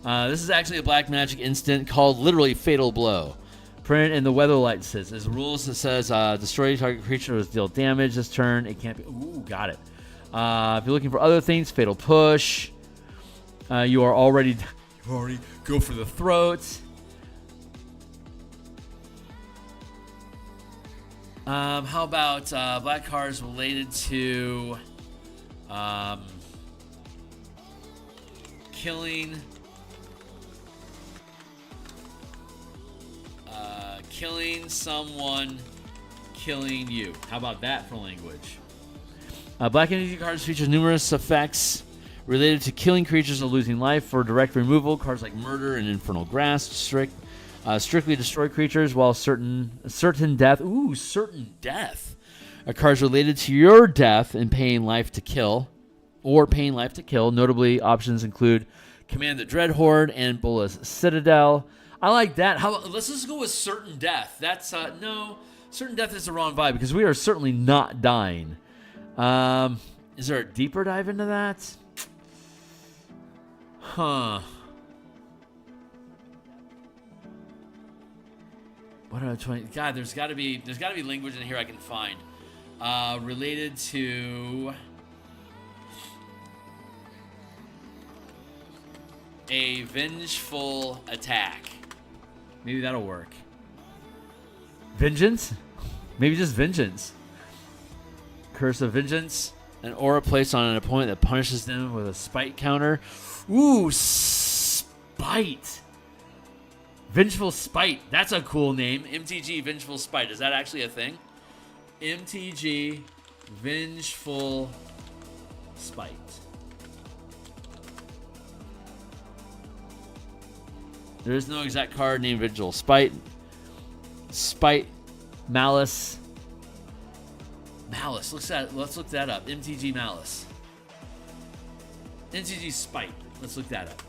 This is actually a black magic instant called literally Fatal Blow. Print in the Weatherlight says, as rules, it says destroy target creature does deal damage this turn. It can't be. Ooh, got it. If you're looking for other things, Fatal Push. You already go for the throat. How about black cards related to killing someone, killing you. How about that for language? Black energy cards features numerous effects related to killing creatures or losing life for direct removal. Cards like Murder and Infernal Grasp strictly destroy creatures while certain death. Ooh, certain death. Cards related to your death and paying life to kill. Notably, options include Command the Dreadhorde and Bolas Citadel. I like that. Let's just go with certain death. That's no, certain death is the wrong vibe because we are certainly not dying. Is there a deeper dive into that? Huh. What are 20? God, there's got to be language in here I can find related to a vengeful attack. Maybe that'll work. Vengeance? Maybe just vengeance. Curse of Vengeance. An aura placed on an opponent that punishes them with a spite counter. Ooh, spite. Vengeful Spite. That's a cool name. MTG Vengeful Spite. Is that actually a thing? MTG Vengeful Spite. There is no exact card named Vengeful Spite. Spite. Malice. Malice. Let's look that up. MTG Malice. MTG Spite. Let's look that up.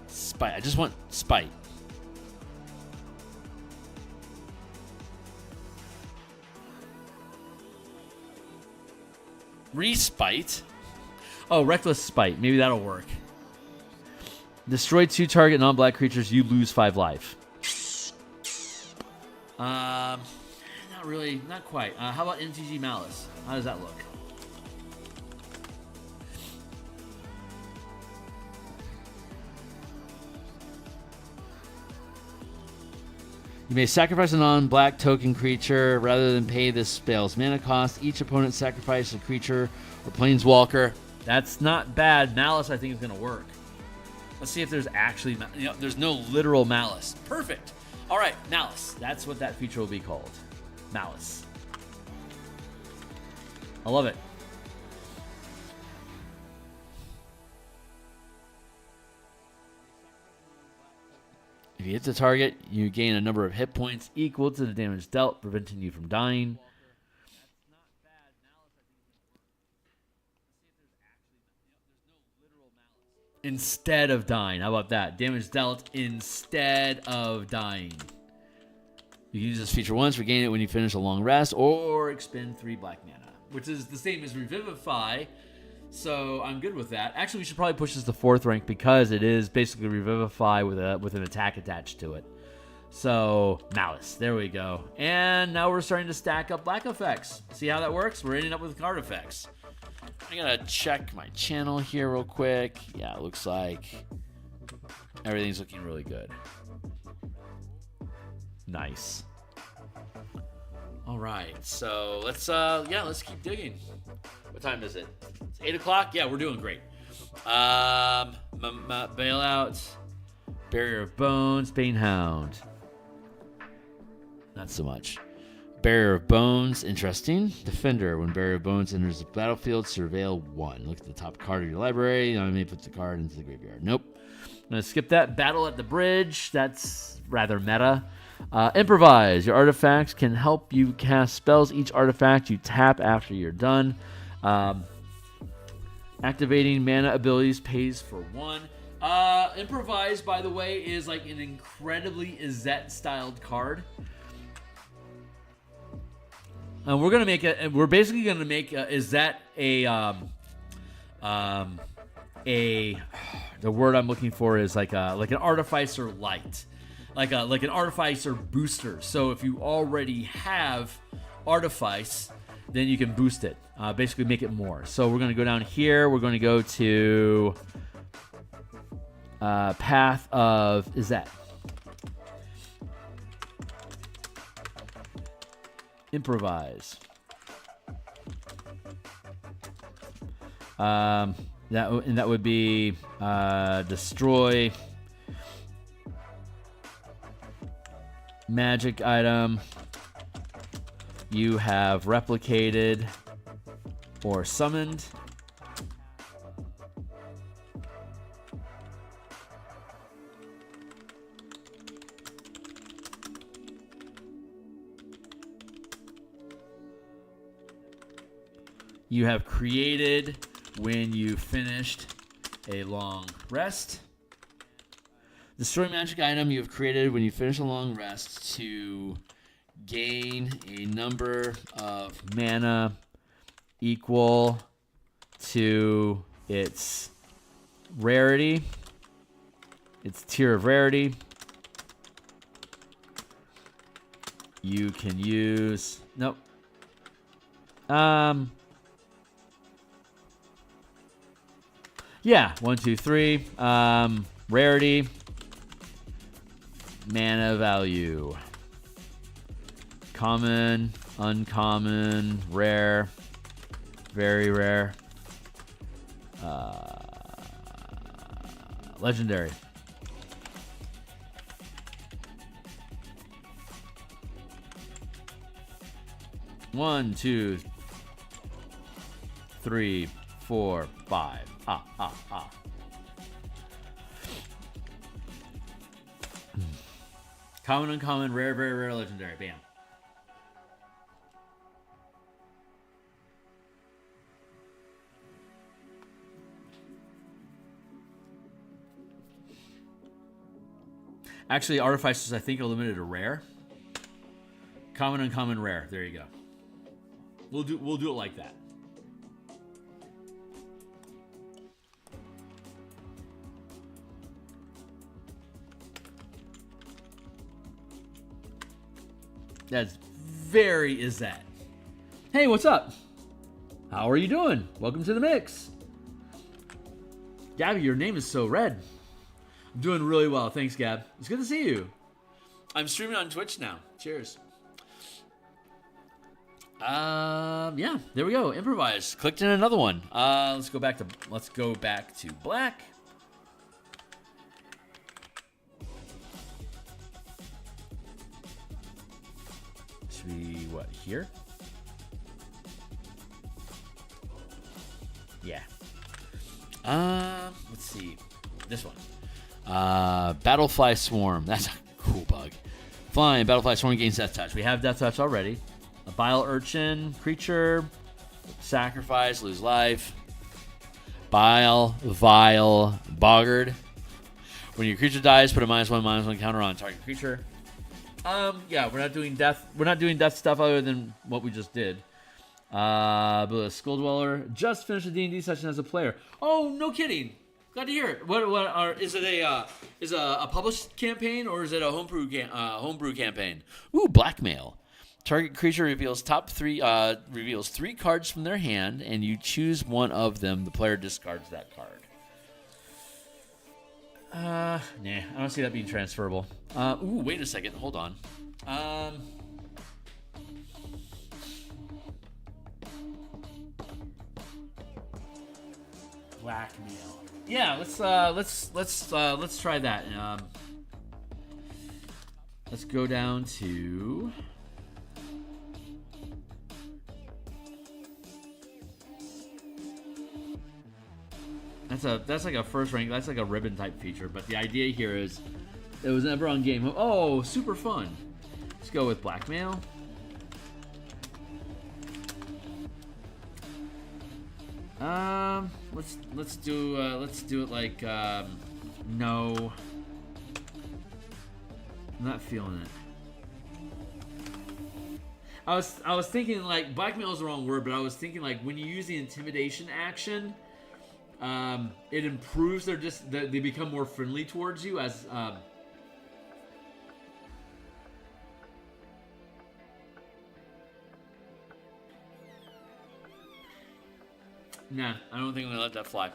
Spite. I just want Spite. Respite. Oh, Reckless Spite. Maybe that'll work. Destroy 2 target non-black creatures. You lose 5 life. Not really. Not quite. How about MTG Malice? How does that look? You may sacrifice a non-black token creature rather than pay this spell's mana cost. Each opponent sacrifices a creature or planeswalker. That's not bad. Malice, I think, is going to work. Let's see if there's actually... there's no literal malice. Perfect. All right, Malice. That's what that feature will be called. Malice. I love it. If you hit the target, you gain a number of hit points equal to the damage dealt, preventing you from dying. Instead of dying. How about that? Damage dealt instead of dying. You can use this feature once, regain it when you finish a long rest, or expend 3 black mana, which is the same as Revivify. So I'm good with that. Actually, we should probably push this to 4th rank because it is basically Revivify with an attack attached to it. So Malice, there we go. And now we're starting to stack up black effects. See how that works? We're ending up with card effects. I gotta check my channel here real quick. Yeah, it looks like everything's looking really good. Nice. All right, so let's keep digging. What time is it? It's 8 o'clock. Yeah, we're doing great. Bailout, Barrier of Bones, Banehound. Not so much. Barrier of Bones, interesting. Defender, when Barrier of Bones enters the battlefield, surveil 1. Look at the top card of your library. I may put the card into the graveyard. Nope. I'm going to skip that. Battle at the Bridge. That's rather meta. Improvise. Your artifacts can help you cast spells. Each artifact you tap after you're done. Activating mana abilities pays for 1. Improvise, by the way, is like an incredibly Izzet-styled card. And we're gonna make it. We're basically gonna make. Is that a the word I'm looking for is like an artificer light, like an artificer booster. So if you already have artifice, then you can boost it. Basically make it more. So we're gonna go down here. We're gonna go to path of is that improvise. That would be destroy magic item you have replicated or summoned. You have created when you finished a long rest. Destroy magic item you have created when you finish a long rest to gain a number of mana equal to its rarity, its tier of rarity. You can use... Nope. Yeah, 1, 2, 3. Rarity, mana value, common, uncommon, rare, very rare, legendary. One, 2, 3, 4, 5. Common, uncommon, rare, very rare, legendary. Bam. Actually, artificers I think are limited to rare. Common, uncommon, rare. There you go. We'll do it like that. That's very is that. Hey, what's up? How are you doing? Welcome to the mix. Gabby, your name is so red. I'm doing really well. Thanks, Gab. It's good to see you. I'm streaming on Twitch now. Cheers. Yeah, there we go. Improvise. Clicked in another one. Let's go back to black. Should be what here? Yeah. Let's see. This one. Battlefly Swarm. That's a cool bug. Flying. Battlefly Swarm gains Death Touch. We have Death Touch already. A Bile Urchin creature. Sacrifice. Lose life. Bile. Vile. Boggard. When your creature dies, put a -1/-1 counter on target creature. Yeah, we're not doing death. We're not doing death stuff other than what we just did. But Skull Dweller just finished a D&D session as a player. Oh, no kidding! Glad to hear it. Is it a published campaign or is it a homebrew campaign? Ooh, blackmail. Target creature reveals reveals 3 cards from their hand, and you choose one of them. The player discards that card. Nah, I don't see that being transferable. Ooh, wait a second. Hold on. Blackmail. Yeah, let's try that. Let's go down to that's like a first rank. That's like a ribbon type feature. But the idea here is it was an Eberron game. Oh, super fun. Let's go with blackmail. Let's do it like no. I'm not feeling it. I was thinking like blackmail is the wrong word, but I was thinking like when you use the intimidation action, it improves they become more friendly towards you as. Nah, I don't think I'm gonna let that fly.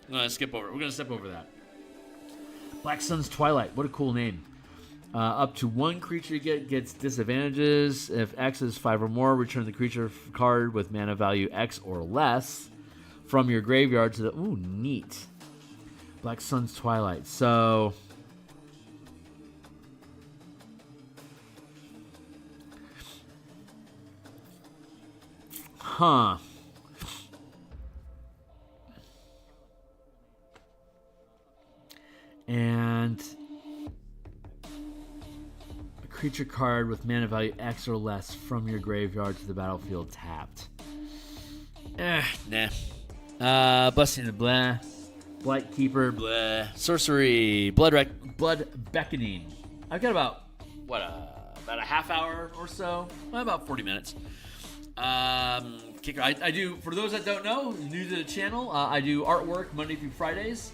I'm gonna skip over. We're gonna step over that. Black Sun's Twilight. What a cool name. Up to one creature gets disadvantages. If X is 5 or more, return the creature card with mana value X or less from your graveyard to the... Ooh, neat. Black Sun's Twilight. So... Huh. And... creature card with mana value X or less from your graveyard to the battlefield tapped. Nah. Busting the blah. Blight Keeper, blah. Sorcery, Blood Beckoning. I've got about a half hour or so. Well, about 40 minutes. Kicker. I do, for those that don't know, new to the channel, I do artwork Monday through Fridays.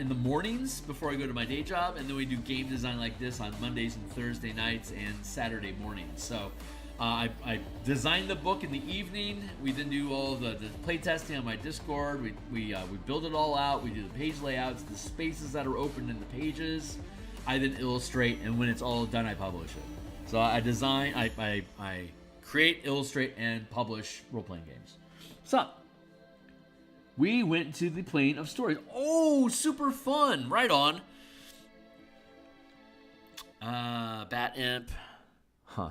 In the mornings before I go to my day job, and then we do game design like this on Mondays and Thursday nights and Saturday mornings. So I design the book in the evening. We then do all the play testing on my Discord. We build it all out. We do the page layouts, the spaces that are open in the pages. I then illustrate, and when it's all done, I publish it. So I design, I create, illustrate, and publish role-playing games. So we went to the plane of stories. Oh, super fun. Right on. Bat Imp. Huh.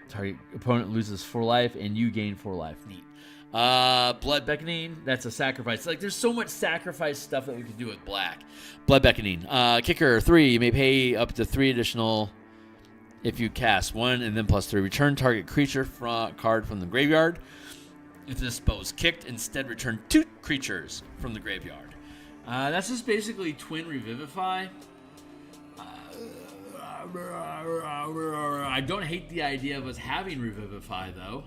Target opponent loses 4 life, and you gain 4 life. Neat. Blood Beckoning. That's a sacrifice. Like, there's so much sacrifice stuff that we can do with black. Blood Beckoning. Kicker 3. You may pay up to 3 additional if you cast 1, and then plus 3. Return target creature card from the graveyard. If this spell is kicked, instead return 2 creatures from the graveyard. That's just basically Twin Revivify. I don't hate the idea of us having Revivify, though.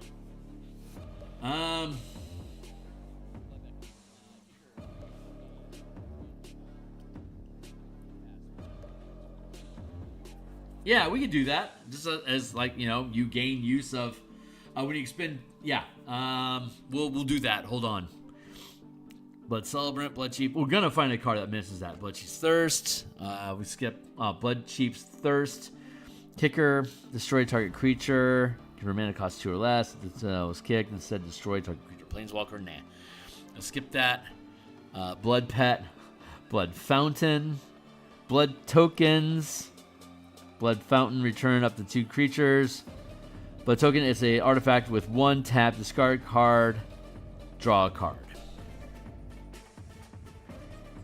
Yeah, we could do that. Just as, like, you know, you gain use of... when you expend... Yeah, we'll do that. Hold on. Blood Celebrant, Blood Chief. We're gonna find a card that misses that. Blood Chief's Thirst. We skip Blood Chief's Thirst. Kicker, destroy target creature. Your mana costs 2 or less. It was kicked. Instead, destroy target creature. Planeswalker, nah. Let's skip that. Blood Pet. Blood Fountain. Blood Tokens. Blood Fountain, return up to 2 creatures. Blood Token is an artifact with 1 tap, discard card, draw a card.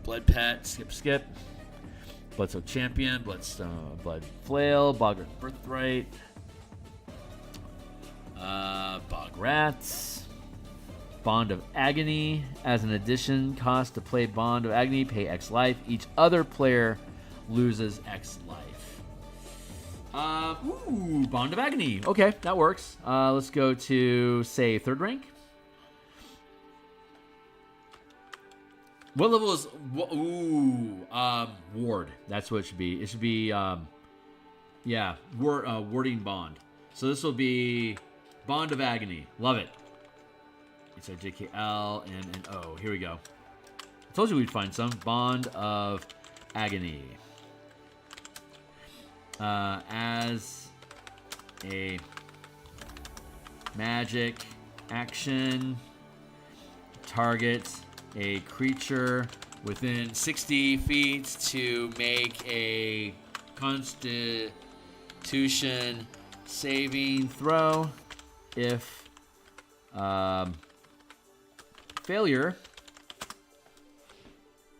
Blood Pet, skip. Bloodsoak Champion, Blood Flail, Boggart Birthright, Bog Rats, Bond of Agony. As an addition cost to play Bond of Agony, pay X life. Each other player loses X life. Bond of Agony. Okay, that works. Let's go to, say, 3rd rank. What level is... Ward. That's what it should be. It should be, Warding Bond. So this will be Bond of Agony. Love it. It's our JKL and O. Here we go. I told you we'd find some. Bond of Agony. As a magic action, target a creature within 60 feet to make a Constitution saving throw. If failure,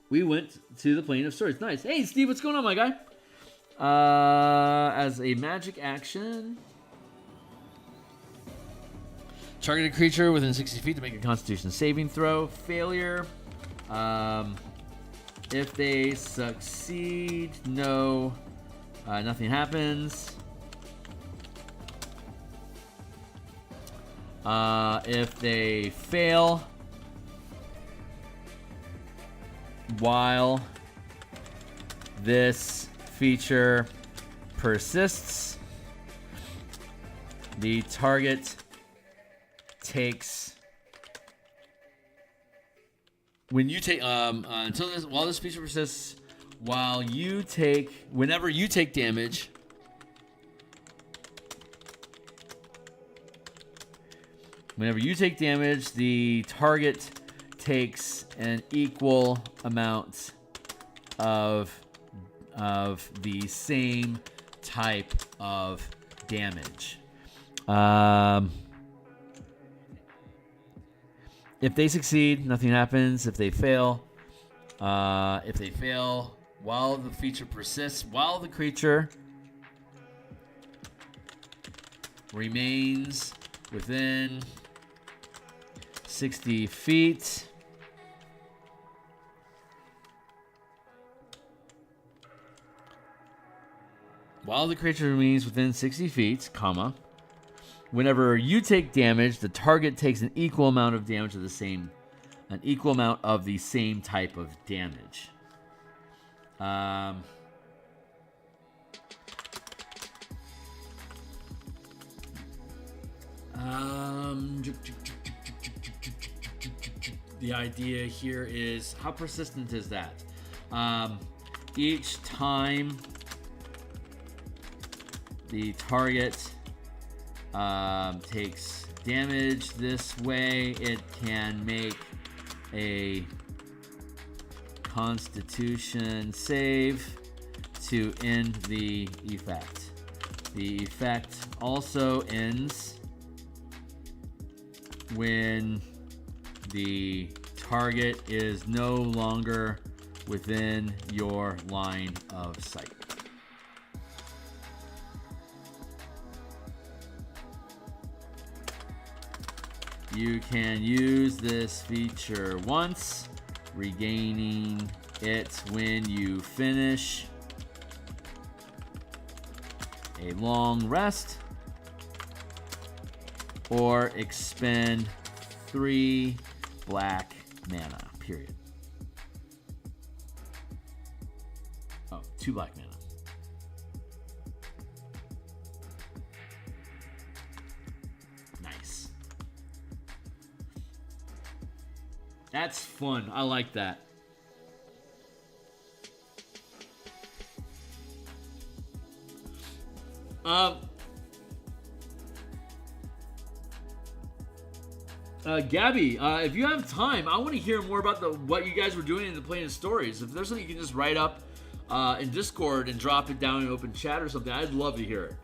we went to the plane of stories. Nice. Hey, Steve, what's going on, my guy? As a magic action, target a creature within 60 feet to make a Constitution saving throw. Failure. If they succeed, nothing happens. If they fail while this feature persists, the target takes when you take until this while this feature persists, whenever you take damage, the target takes an equal amount of the same type of damage. If they succeed, nothing happens. If they fail, while the feature persists, while the creature remains within 60 feet, comma, whenever you take damage, the target takes an equal amount of damage of the same type of damage. The idea here is, how persistent is that? Each time the target takes damage this way, it can make a Constitution save to end the effect. The effect also ends when the target is no longer within your line of sight. You can use this feature once, regaining it when you finish a long rest, or expend 3 black mana, period. 2 black mana. Nice. That's fun. I like that. Gabby, if you have time, I want to hear more about what you guys were doing in the Playing Stories. If there's something you can just write up in Discord and drop it down in open chat or something, I'd love to hear it.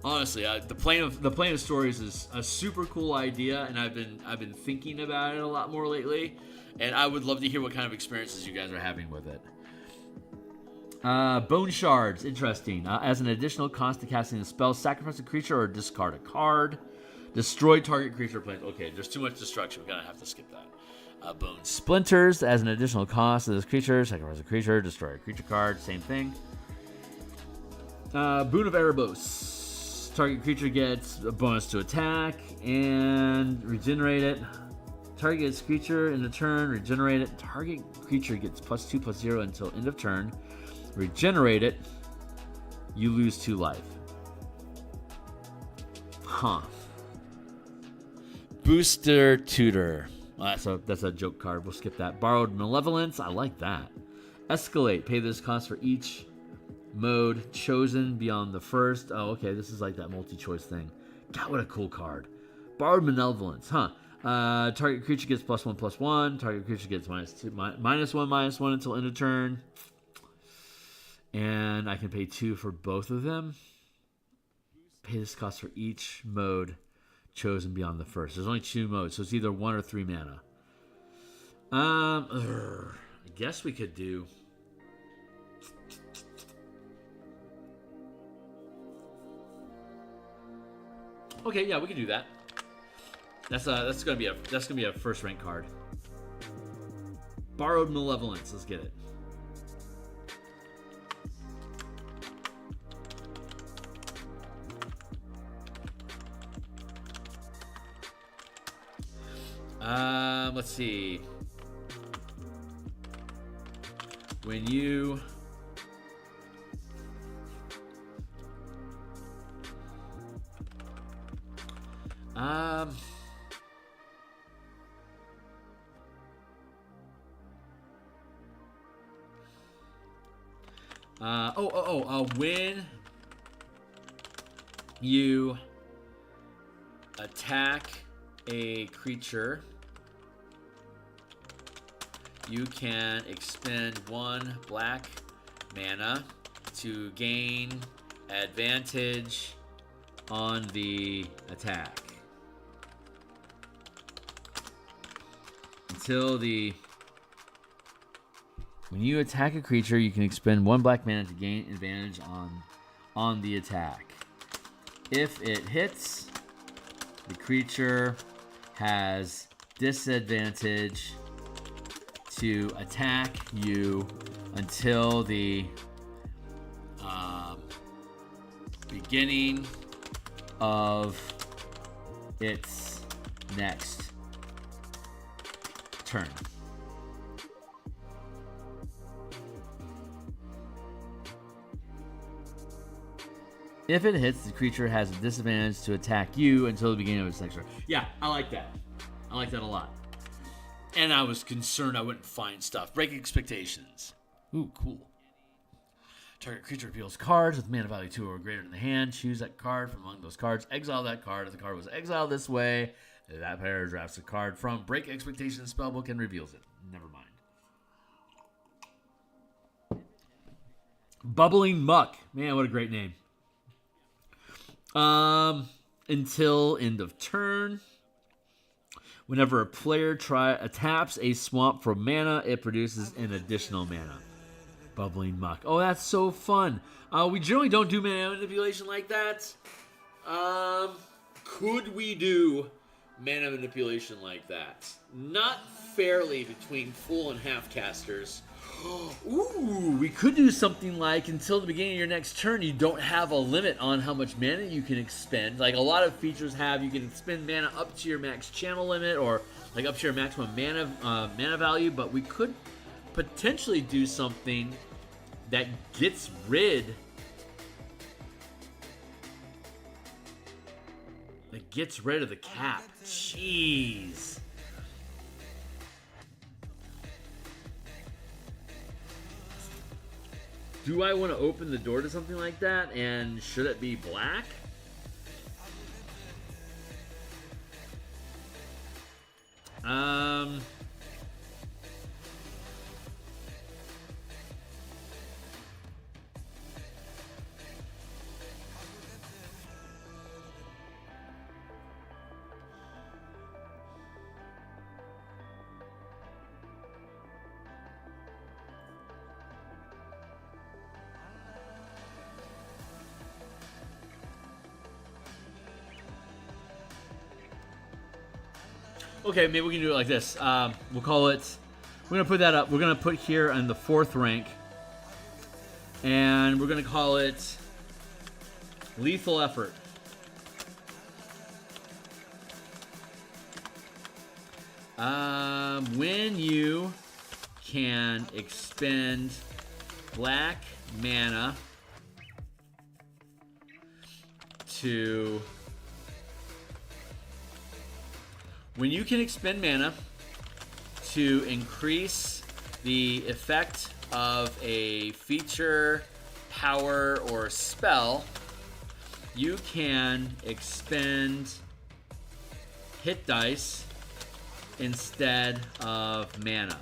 Honestly, the Playing Stories is a super cool idea, and I've been thinking about it a lot more lately, and I would love to hear what kind of experiences you guys are having with it. Bone Shards, interesting. As an additional cost to casting a spell, sacrifice a creature or discard a card. Destroy target creature planes. Okay, there's too much destruction. We're gonna have to skip that. Bone Splinters, as an additional cost to this creature, sacrifice a creature, destroy a creature card. Same thing. Boon of Erebos. Target creature gets a bonus to attack and regenerate it. Target gets creature in the turn, regenerate it. Target creature gets +2/+0 until end of turn. Regenerate it. You lose 2 life. Huh. Booster Tutor. That's a joke card. We'll skip that. Borrowed Malevolence. I like that. Escalate. Pay this cost for each mode chosen beyond the first. Oh, okay. This is like that multi-choice thing. God, what a cool card. Borrowed Malevolence. Huh. Target creature gets +1/+1. Target creature gets -1/-1 until end of turn. And I can pay 2 for both of them. Pay this cost for each mode chosen beyond the first. There's only 2 modes, so it's either 1 or 3 mana. I guess we could do. Okay, yeah, we can do that. That's gonna be a first rank card. Borrowed Malevolence. Let's get it. Let's see. When you when you attack a creature, you can expend 1 black mana to gain advantage on the attack. When you attack a creature, you can expend 1 black mana to gain advantage on the attack. If it hits, the creature has disadvantage to attack you until the beginning of its next turn. If it hits, the creature has a disadvantage to attack you until the beginning of its next turn. Yeah, I like that. I like that a lot. And I was concerned I wouldn't find stuff. Break expectations. Ooh, cool. Target creature reveals cards with mana value 2 or greater in the hand. Choose that card from among those cards. Exile that card. If the card was exiled this way, that player drafts a card from Break Expectations spellbook and reveals it. Never mind. Bubbling Muck. Man, what a great name. Until end of turn. Whenever a player taps a swamp for mana, it produces an additional mana. Bubbling Muck. Oh, that's so fun. We generally don't do mana manipulation like that. Could we do mana manipulation like that? Not fairly between full and half casters. Ooh, we could do something like until the beginning of your next turn, you don't have a limit on how much mana you can expend. Like a lot of features have, you can spend mana up to your max channel limit or like up to your maximum mana value, but we could potentially do something that gets rid of the cap. Jeez. Do I want to open the door to something like that? And should it be black? Okay, maybe we can do it like this. We'll call it... We're going to put that up. We're going to put here on the 4th rank. And we're going to call it Lethal Effort. When you can expend black mana to... When you can expend mana to increase the effect of a feature, power, or spell, you can expend hit dice instead of mana.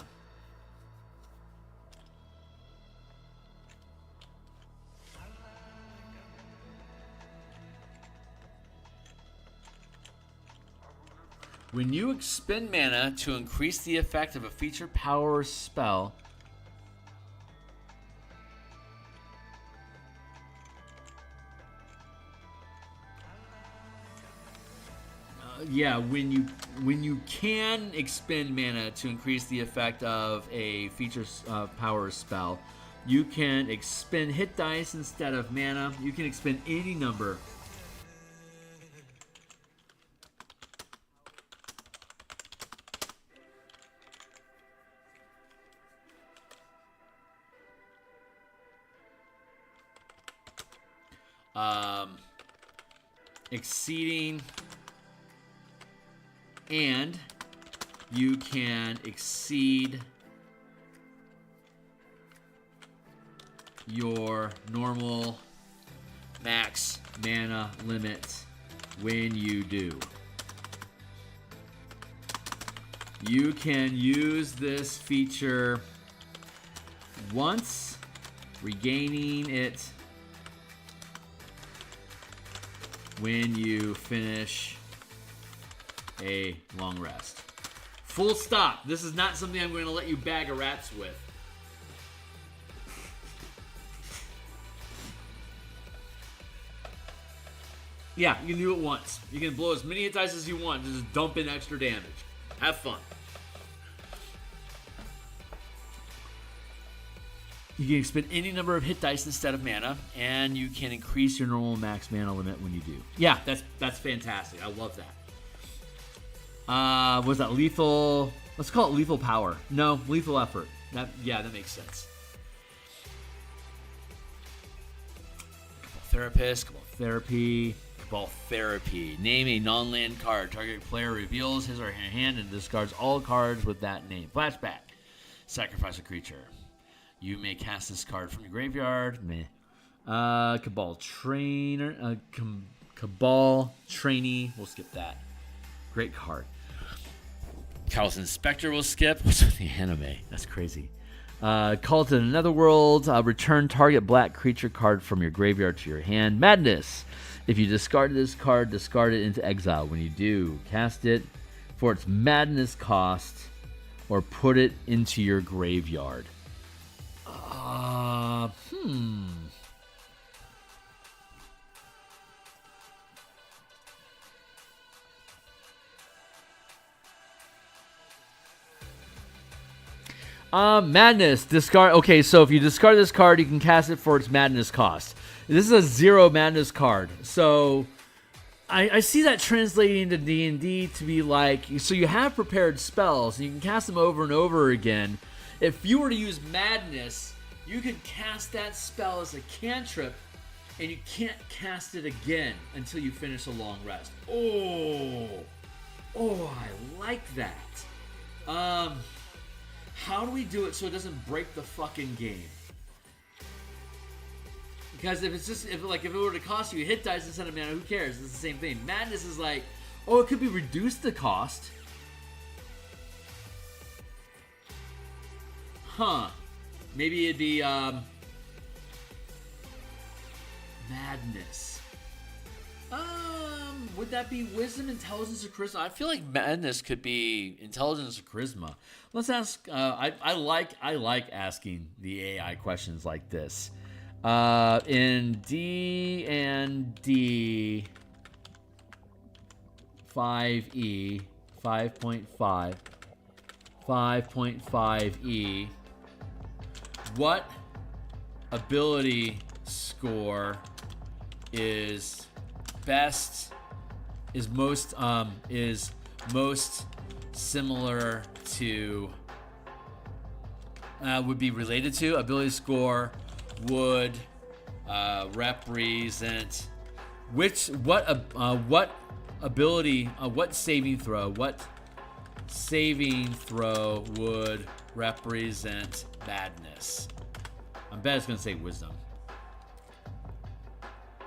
When you expend mana to increase the effect of a feature, power, or spell, when you can expend mana to increase the effect of a feature, power, or spell, you can expend hit dice instead of mana. You can expend any number. exceeding, and you can exceed your normal max mana limit when you do. You can use this feature once, regaining it when you finish a long rest. Full stop. This is not something I'm going to let you bag a rats with. Yeah, you can do it once. You can blow as many hit dice as you want. Just dump in extra damage. Have fun. You can expend any number of hit dice instead of mana, and you can increase your normal max mana limit when you do. Yeah, that's fantastic. I love that. Was that lethal? Let's call it lethal power. No, lethal effort. That makes sense. Therapist, Cabal Therapy, Cabal Therapy. Name a non-land card. Target player reveals his or her hand and discards all cards with that name. Flashback. Sacrifice a creature. You may cast this card from your graveyard. Meh. Cabal Trainer. Cabal Trainee. We'll skip that. Great card. Chaos Inspector will skip. What's with the anime? That's crazy. Call to another world. Return target black creature card from your graveyard to your hand. Madness. If you discard this card, discard it into exile. When you do, cast it for its madness cost or put it into your graveyard. Madness. Discard. Okay, so if you discard this card, you can cast it for its madness cost. This is a 0 madness card. So I see that translating into D&D to be like, so you have prepared spells, and you can cast them over and over again. If you were to use madness, you could cast that spell as a cantrip, and you can't cast it again until you finish a long rest. Oh, I like that. How do we do it so it doesn't break the fucking game? Because if it were to cost you hit dice instead of mana, who cares? It's the same thing. Madness is like, it could be reduced the cost. Maybe it'd be madness. Would that be wisdom, intelligence, or charisma? I feel like madness could be intelligence or charisma. Let's ask. I like asking the AI questions like this. In DnD 5e 5.5 5.5e, what ability score is most similar to would be related to ability score would represent what saving throw would represent madness? I bet it's gonna say wisdom.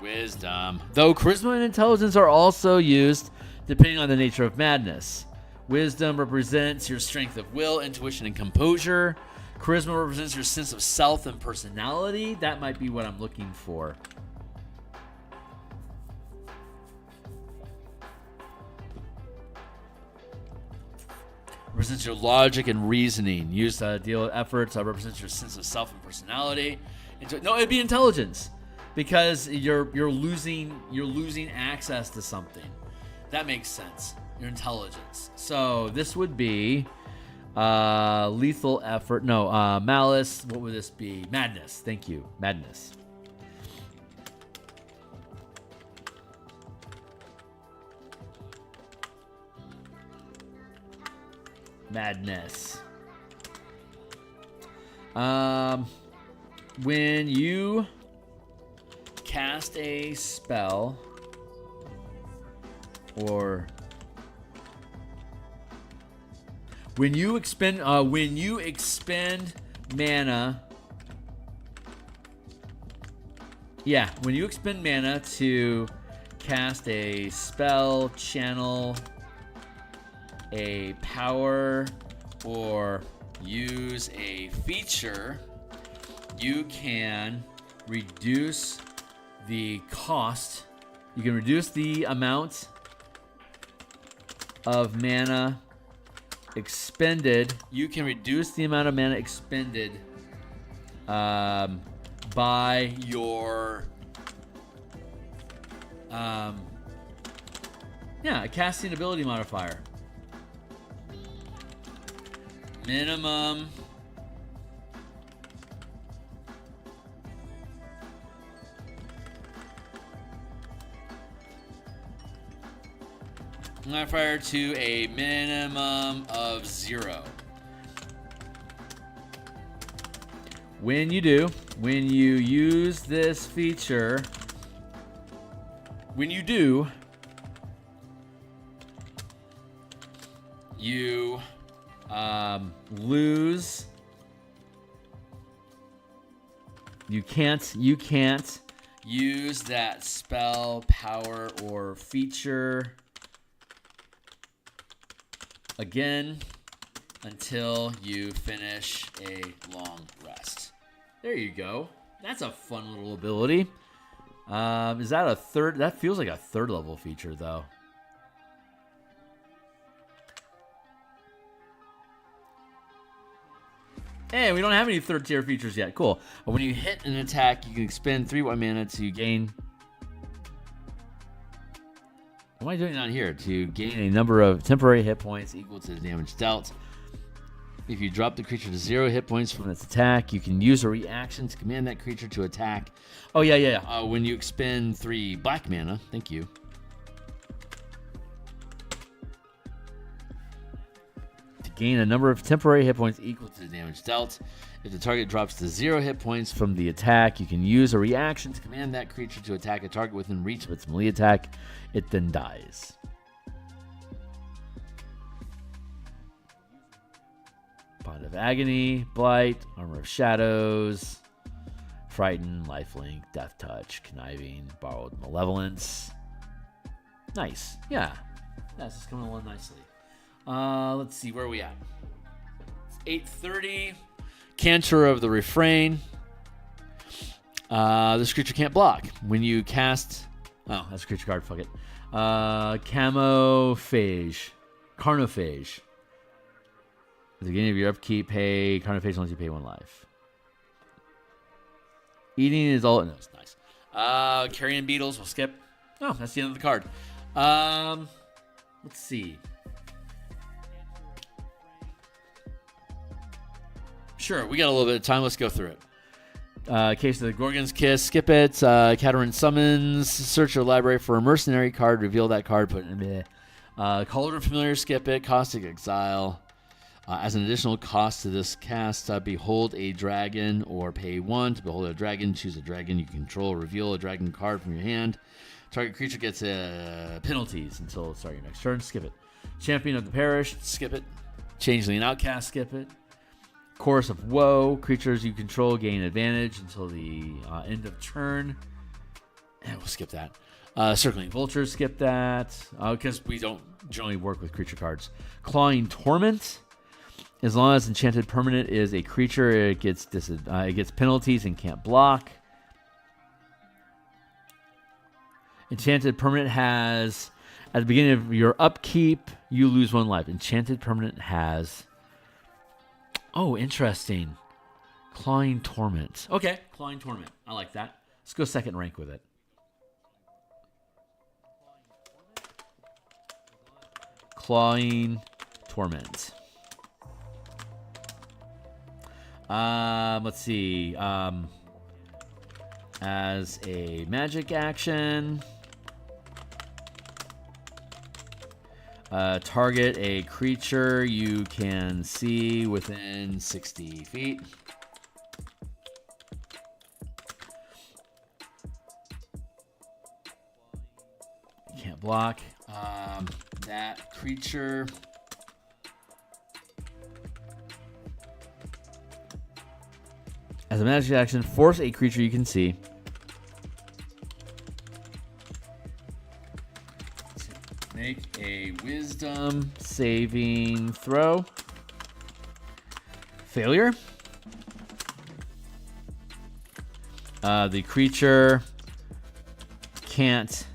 Though charisma and intelligence are also used depending on the nature of madness. Wisdom represents your strength of will, intuition, and composure. Charisma represents your sense of self and personality. That might be what I'm looking for. Represents your logic and reasoning. Used to deal with efforts. Represents your sense of self and personality. No, it'd be intelligence, because you're losing access to something. That makes sense. Your intelligence. So this would be lethal effort. No, malice. What would this be? Madness. Thank you. Madness. Madness. When you cast a spell or when you expend mana. Yeah, when you expend mana to cast a spell, channel a power, or use a feature, you can reduce the cost. You can reduce the amount of mana expended. You can reduce the amount of mana expended by your a casting ability modifier. Minimum modifier to a minimum of 0. When you use this feature, you lose. You can't use that spell, power, or feature again until you finish a long rest. There you go. That's a fun little ability. Is that a third? That feels like a third level feature, though. Hey, we don't have any third tier features yet. Cool. But when you hit an attack, you can expend 3 white mana to gain. What am I doing down here? To gain a number of temporary hit points equal to the damage dealt. If you drop the creature to 0 hit points from its attack, you can use a reaction to command that creature to attack. Oh, yeah. When you expend 3 black mana, thank you. To gain a number of temporary hit points equal to the damage dealt. If the target drops to 0 hit points from the attack, you can use a reaction to command that creature to attack a target within reach of its melee attack. It then dies. Bond of Agony, Blight, Armor of Shadows, Frighten, Lifelink, Death Touch, Conniving, Borrowed Malevolence. Nice. Yeah. This is coming along nicely. Let's see. Where are we at? It's 8:30. Cantor of the Refrain. This creature can't block. When you cast... Oh, that's a creature card. Fuck it. Carnophage. At the beginning of your upkeep, pay Carnophage unless you pay 1 life. Eating is all... No, it's nice. Carrion Beetles, we'll skip. Oh, that's the end of the card. Let's see. Sure, we got a little bit of time. Let's go through it. Case of the Gorgon's Kiss, skip it. Caterin Summons, search your library for a mercenary card, reveal that card, put it in the Cauldron Familiar, skip it. Caustic Exile. As an additional cost to this cast, behold a dragon or pay 1 to behold a dragon. Choose a dragon you control. Reveal a dragon card from your hand. Target creature gets penalties until start your next turn. Skip it. Champion of the Parish, skip it. Changeling Outcast, skip it. Chorus of Woe, creatures you control gain advantage until the end of turn. And we'll skip that. Circling Vulture, skip that. Because we don't generally work with creature cards. Clawing Torment. As long as Enchanted Permanent is a creature, it gets penalties and can't block. Enchanted Permanent has, at the beginning of your upkeep, you lose 1 life. Enchanted Permanent has... Oh, interesting. Clawing Torment. Okay, Clawing Torment. I like that. Let's go second rank with it. Clawing Torment. Let's see. As a magic action, target a creature you can see within 60 feet. block. That creature as a magic action, force a creature you can see to make a wisdom saving throw. Failure. The creature can't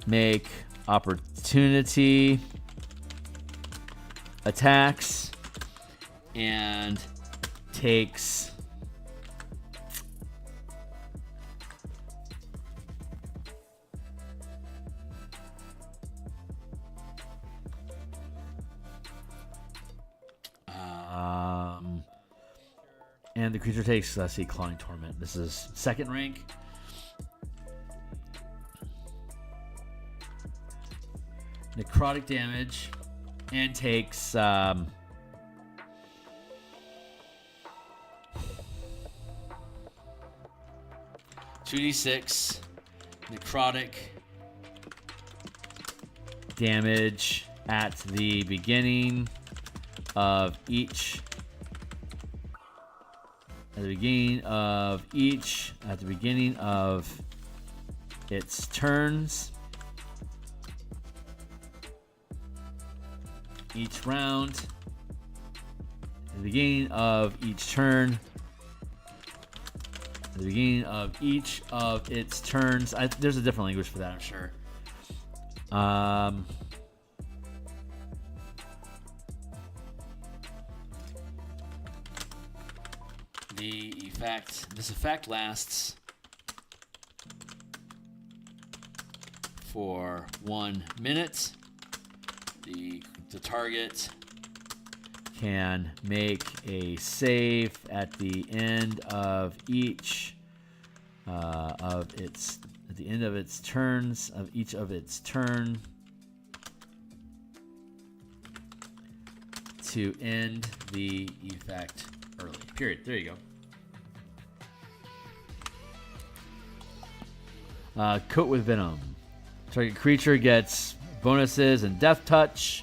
make opportunity attacks and takes and the creature takes, let's see, Clawing Torment. This is second rank. Necrotic damage and takes 2d6 necrotic damage at the beginning of each. At the beginning of its turns. Each round. At the beginning of each turn. At the beginning of each of its turns. There's a different language for that, I'm sure. This effect lasts for 1 minute. The target can make a save at the end of each of its turns of each of its turn to end the effect early. Period. There you go. Coat with Venom. Target creature gets bonuses and Death Touch.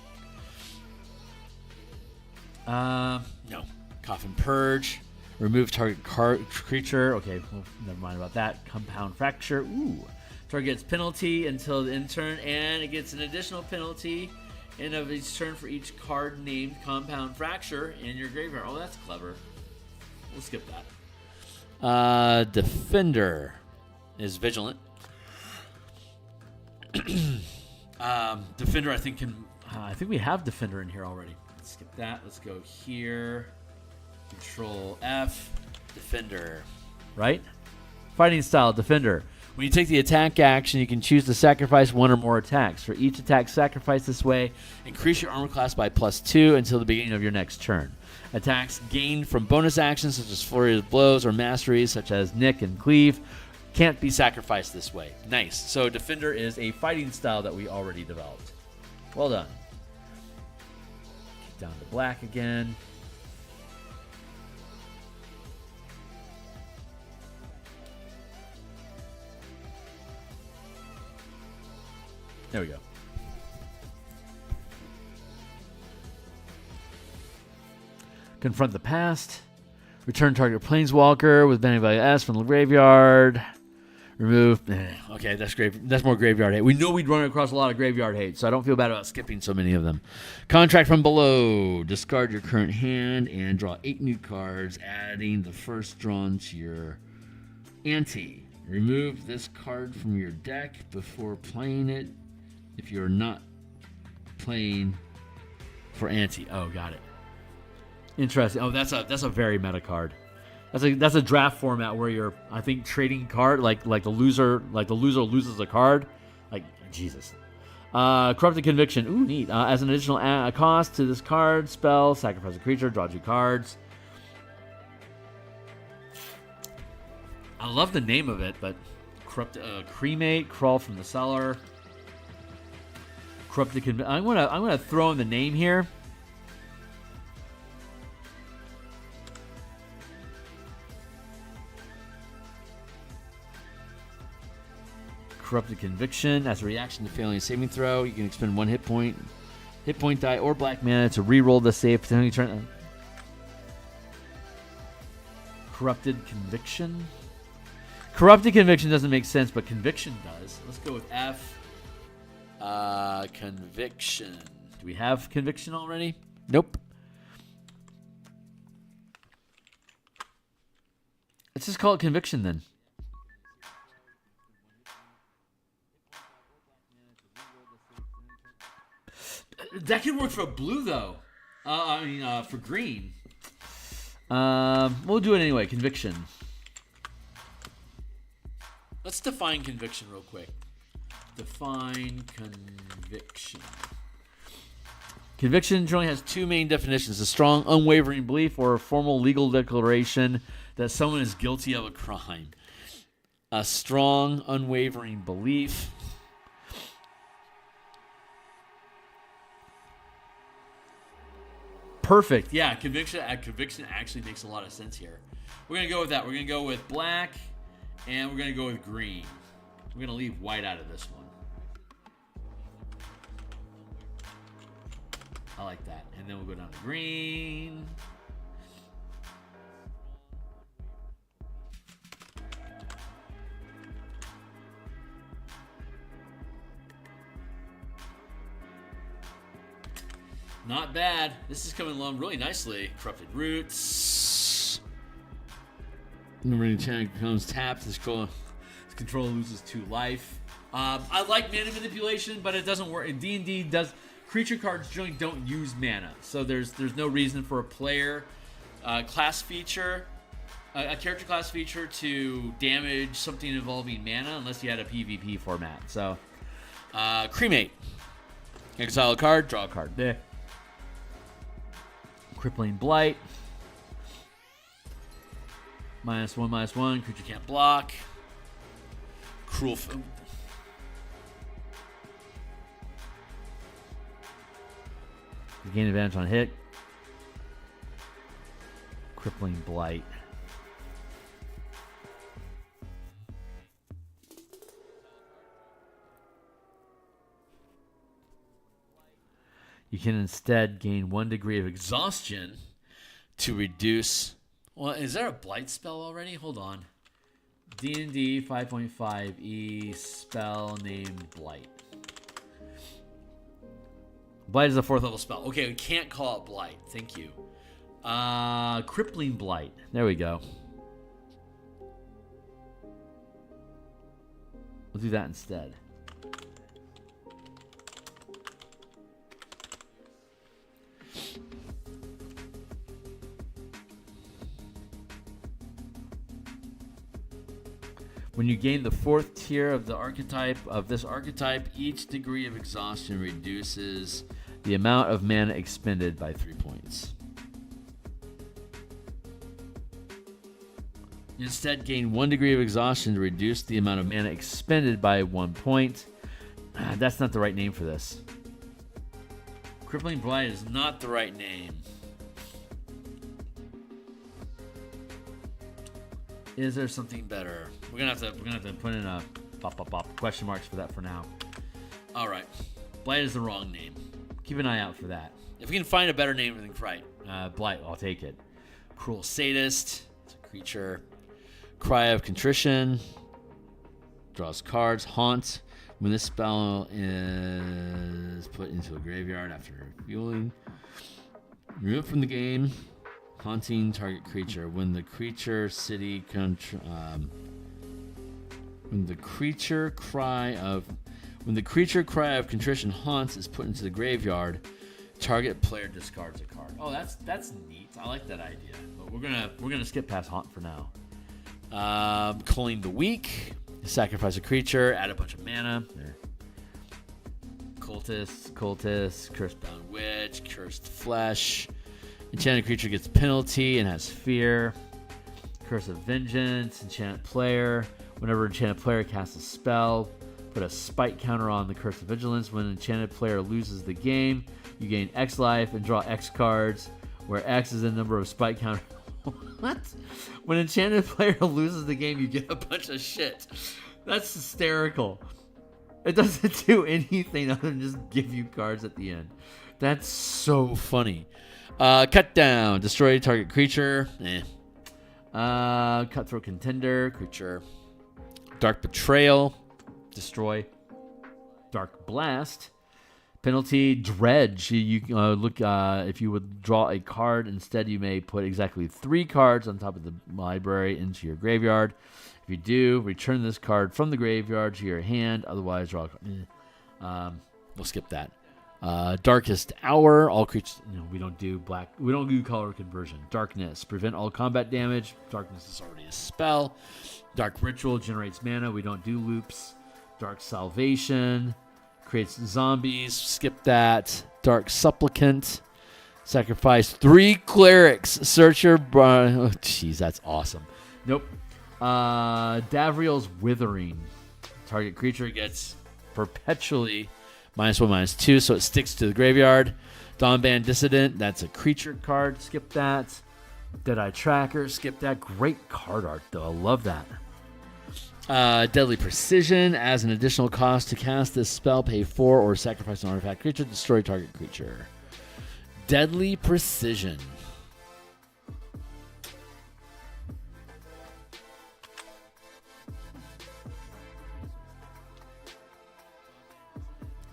No. Coffin Purge. Remove target creature. Okay, well, never mind about that. Compound Fracture. Ooh. Target gets penalty until the end turn, and it gets an additional penalty end of each turn for each card named Compound Fracture in your graveyard. Oh, that's clever. We'll skip that. Defender is Vigilant. Defender, I think we have Defender in here already. Let's skip that. Let's go here. Control F. Defender. Right? Fighting style, Defender. When you take the attack action, you can choose to sacrifice one or more attacks. For each attack sacrificed this way, increase your armor class by +2 until the beginning of your next turn. Attacks gained from bonus actions such as Flurry of Blows or masteries such as Nick and Cleave can't be sacrificed this way. Nice. So Defender is a fighting style that we already developed. Well done. Kick down to black again. There we go. Confront the past. Return target planeswalker with bending value S from the graveyard. Remove. Okay, that's more graveyard hate. We know we'd run across a lot of graveyard hate, so I don't feel bad about skipping so many of them. Contract from below. Discard your current hand and draw 8 new cards, adding the first drawn to your ante. Remove this card from your deck before playing it if you're not playing for ante. Oh, got it. Interesting. Oh, that's a very meta card. That's a draft format where you're, I think, trading card like the loser loses a card. Like Jesus. Corrupted Conviction. Ooh, neat. As an additional cost to this card, spell, sacrifice a creature, draw 2 cards. I love the name of it, but cremate, crawl from the cellar. Corrupted Conviction. I'm gonna throw in the name here. Corrupted Conviction. As a reaction to failing a saving throw, you can expend 1 hit point die, or black mana to re-roll the save. Potentially turn. Corrupted Conviction. Corrupted Conviction doesn't make sense, but Conviction does. Let's go with F. Conviction. Do we have Conviction already? Nope. Let's just call it Conviction then. That could work for blue though. For green. We'll do it anyway. Conviction. Let's define conviction real quick. Define conviction. Conviction generally has 2 main definitions: a strong, unwavering belief or a formal legal declaration that someone is guilty of a crime. A strong, unwavering belief. Perfect. Yeah, conviction actually makes a lot of sense here. We're going to go with that. We're going to go with black, and we're going to go with green. We're going to leave white out of this one. I like that. And then we'll go down to green. Not bad. This is coming along really nicely. Corrupted Roots. When enchanting becomes tapped, this control loses 2 life. I like mana manipulation, but it doesn't work. In D&D, creature cards generally don't use mana, so there's no reason for a player class feature, a character class feature to damage something involving mana unless you had a PvP format. So, Cremate. Exile a card, draw a card. There. Crippling Blight. -1/-1. Creature can't block. Cruel. You gain advantage on hit. Crippling Blight. You can instead gain 1 degree of exhaustion to reduce. Well, is there a blight spell already? Hold on. D&D 5.5 spell named Blight. Blight is a 4th level spell. Okay, we can't call it Blight. Thank you. Crippling Blight. There we go. We'll do that instead. When you gain the 4th tier of this archetype, each degree of exhaustion reduces the amount of mana expended by 3 points. Instead, gain 1 degree of exhaustion to reduce the amount of mana expended by 1 point. That's not the right name for this. Crippling Blight is not the right name. Is there something better? We're gonna have to put in a question marks for that for now. All right, Blight is the wrong name. Keep an eye out for that. If we can find a better name, then right. Blight, I'll take it. Cruel Sadist. It's a creature. Cry of Contrition. Draws cards. Haunt. When this spell is put into a graveyard after refueling, remove it from the game. Haunting target creature. When the creature cry of contrition haunts is put into the graveyard, target player discards a card. Oh, that's neat. I like that idea. But we're gonna skip past haunt for now. Culling the Weak. Sacrifice a creature. Add a bunch of mana. There. Cultist, Cursed-bound Witch, Cursed Flesh. Enchanted creature gets penalty and has fear. Curse of Vengeance. Enchanted player. Whenever enchanted player casts a spell, put a spike counter on the Curse of Vigilance. When enchanted player loses the game, you gain X life and draw X cards, where X is the number of spike counter. What? When enchanted player loses the game, you get a bunch of shit. That's hysterical. It doesn't do anything other than just give you cards at the end. That's so funny. Cut down. Destroy target creature. Cutthroat Contender. Creature. Dark Betrayal. Destroy. Dark Blast. Penalty, Dredge. You look. If you would draw a card, instead you may put exactly 3 cards on top of the library into your graveyard. If you do, return this card from the graveyard to your hand. Otherwise, draw a card. We'll skip that. Darkest Hour. All creatures. We don't do black. We don't do color conversion. Darkness. Prevent all combat damage. Darkness is already a spell. Dark Ritual generates mana. We don't do loops. Dark Salvation. Creates zombies. Skip that. Dark Supplicant. Sacrifice 3 clerics. Searcher. Oh, jeez, that's awesome. Nope. Davriel's Withering. Target creature gets perpetually -1/-2, so it sticks to the graveyard. Dawnband Dissident. That's a creature card. Skip that. Deadeye Tracker. Skip that. Great card art, though. I love that. Deadly Precision. As an additional cost to cast this spell, pay 4 or sacrifice an artifact creature to destroy target creature. Deadly Precision.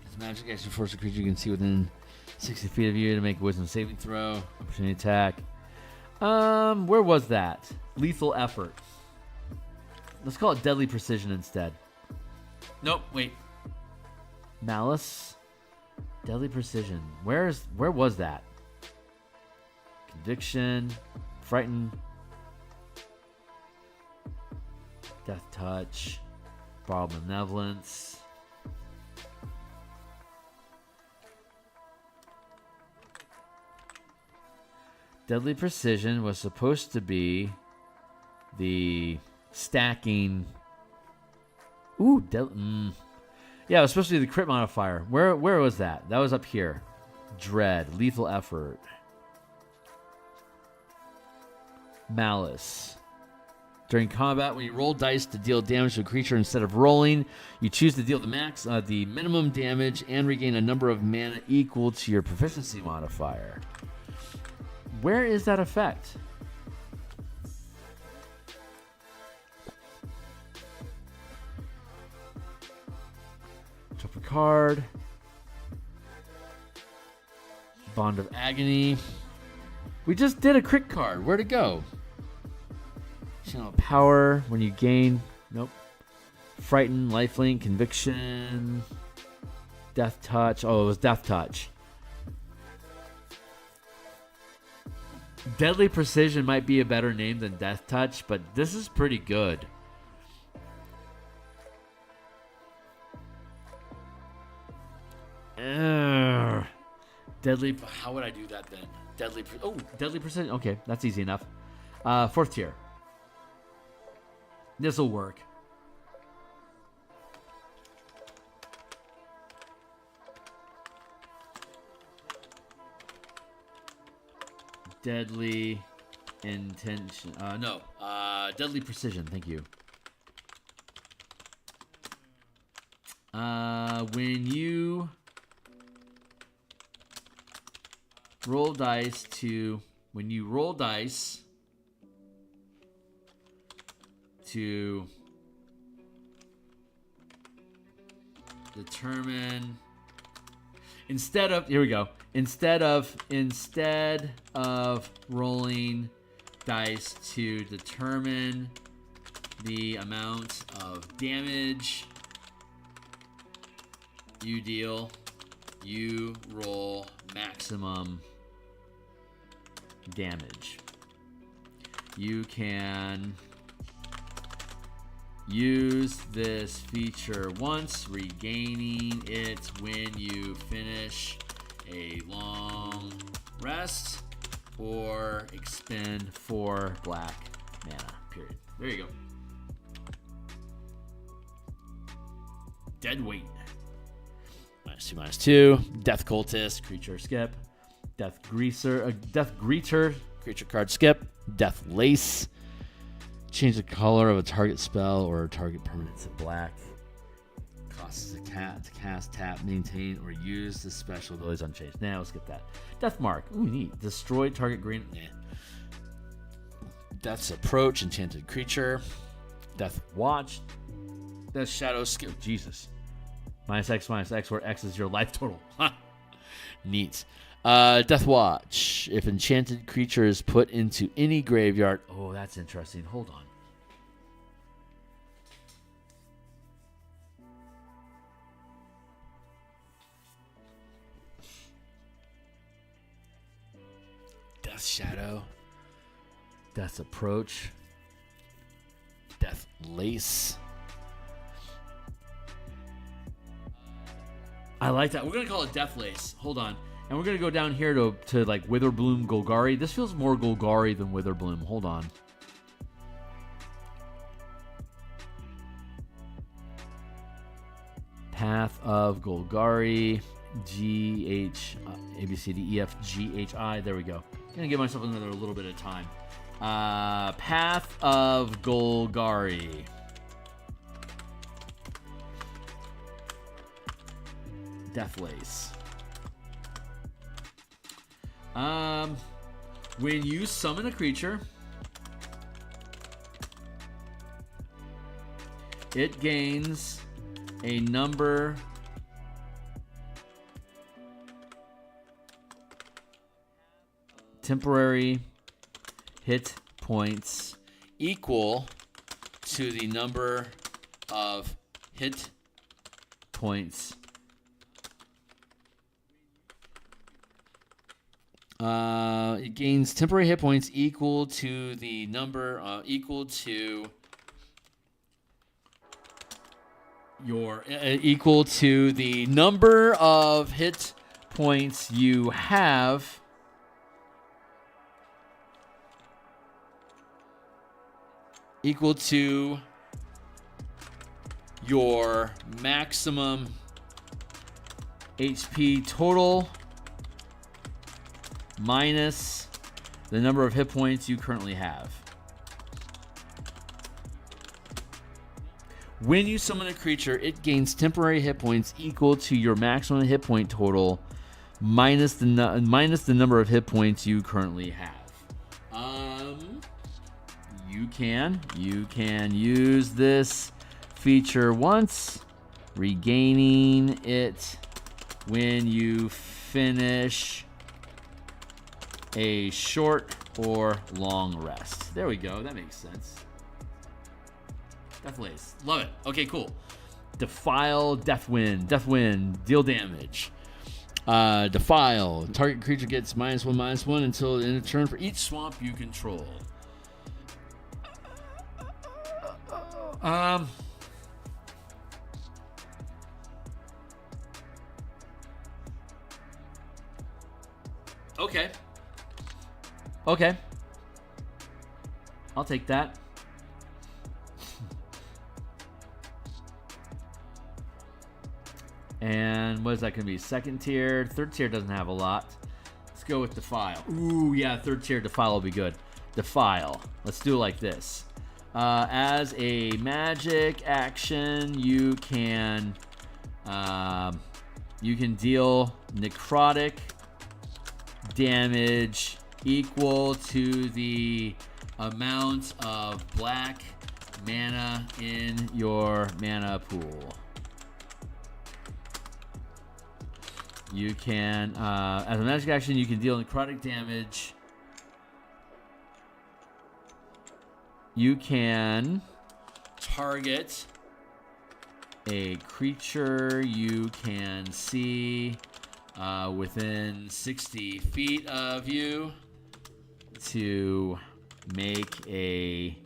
It's magic action. Force a creature you can see within 60 feet of you to make a wisdom saving throw. Opportunity attack. Where was that? Lethal Effort. Let's call it Deadly Precision instead. Nope, wait. Malice. Deadly Precision. Where was that? Conviction. Frighten. Death Touch. Borrowed Benevolence. Deadly Precision was supposed to be the stacking. Ooh, yeah, it was supposed to be the crit modifier. Where was that? That was up here. Dread, Lethal Effort, Malice. During combat, when you roll dice to deal damage to a creature, instead of rolling, you choose to deal the minimum damage and regain a number of mana equal to your proficiency modifier. Where is that effect? Drop a card. Bond of Agony. We just did a crit card. Where'd it go? Channel of Power. When you gain. Nope. Frighten, Lifelink, Conviction. Death Touch. Oh, it was Death Touch. Deadly Precision might be a better name than Death Touch, but this is pretty good. Deadly. How would I do that then? Deadly Precision. Okay, that's easy enough. 4th tier. This will work. Deadly Intention. Deadly Precision. Thank you. When you roll dice to determine, instead of rolling dice to determine the amount of damage you deal, you roll maximum damage. You can use this feature once, regaining it when you finish a long rest or expend 4 black mana. Period. There you go. Dead Weight. -2/-2. Death Cultist. Creature skip. Death Greeter. Creature card skip. Death Lace. Change the color of a target spell or target permanent to black. Costs to cast, tap, maintain, or use the special abilities unchanged. Now let's get that. Death Mark. Ooh, neat. Destroy target green. Death's Approach, enchanted creature. Death Watch. Death Shadow skill. Jesus. -X, where X is your life total. Neat. Death Watch. If enchanted creature is put into any graveyard. Oh, that's interesting. Hold on. Death Shadow. Death Approach. Death Lace. I like that. We're going to call it Death Lace. Hold on. And we're going to go down here to like Witherbloom Golgari. This feels more Golgari than Witherbloom. Hold on. Path of Golgari. G-H, A-B-C-D-E-F-G-H-I. There we go. I'm going to give myself another little bit of time. Path of Golgari. Deathlace. When you summon a creature, it gains a number temporary hit points equal to the number of hit points it gains temporary hit points equal to the number equal to the number of hit points you have equal to your maximum HP total minus the number of hit points you currently have. When you summon a creature, it gains temporary hit points equal to your maximum hit point total minus the number of hit points you currently have. You can use this feature once, regaining it when you finish a short or long rest. There we go. That makes sense. Death Lace. Love it. Okay, cool. Defile, Deathwind, deal damage. Defile. Target creature gets -1/-1 until the end of turn for each swamp you control. Okay. I'll take that. And what is that going to be? Second tier. Third tier doesn't have a lot. Let's go with Defile. Ooh, yeah, third tier Defile will be good. Defile. Let's do it like this. As a magic action, you can deal necrotic damage equal to the amount of black mana in your mana pool. You can, as a magic action, you can deal necrotic damage. You can target a creature you can see within 60 feet of you to make a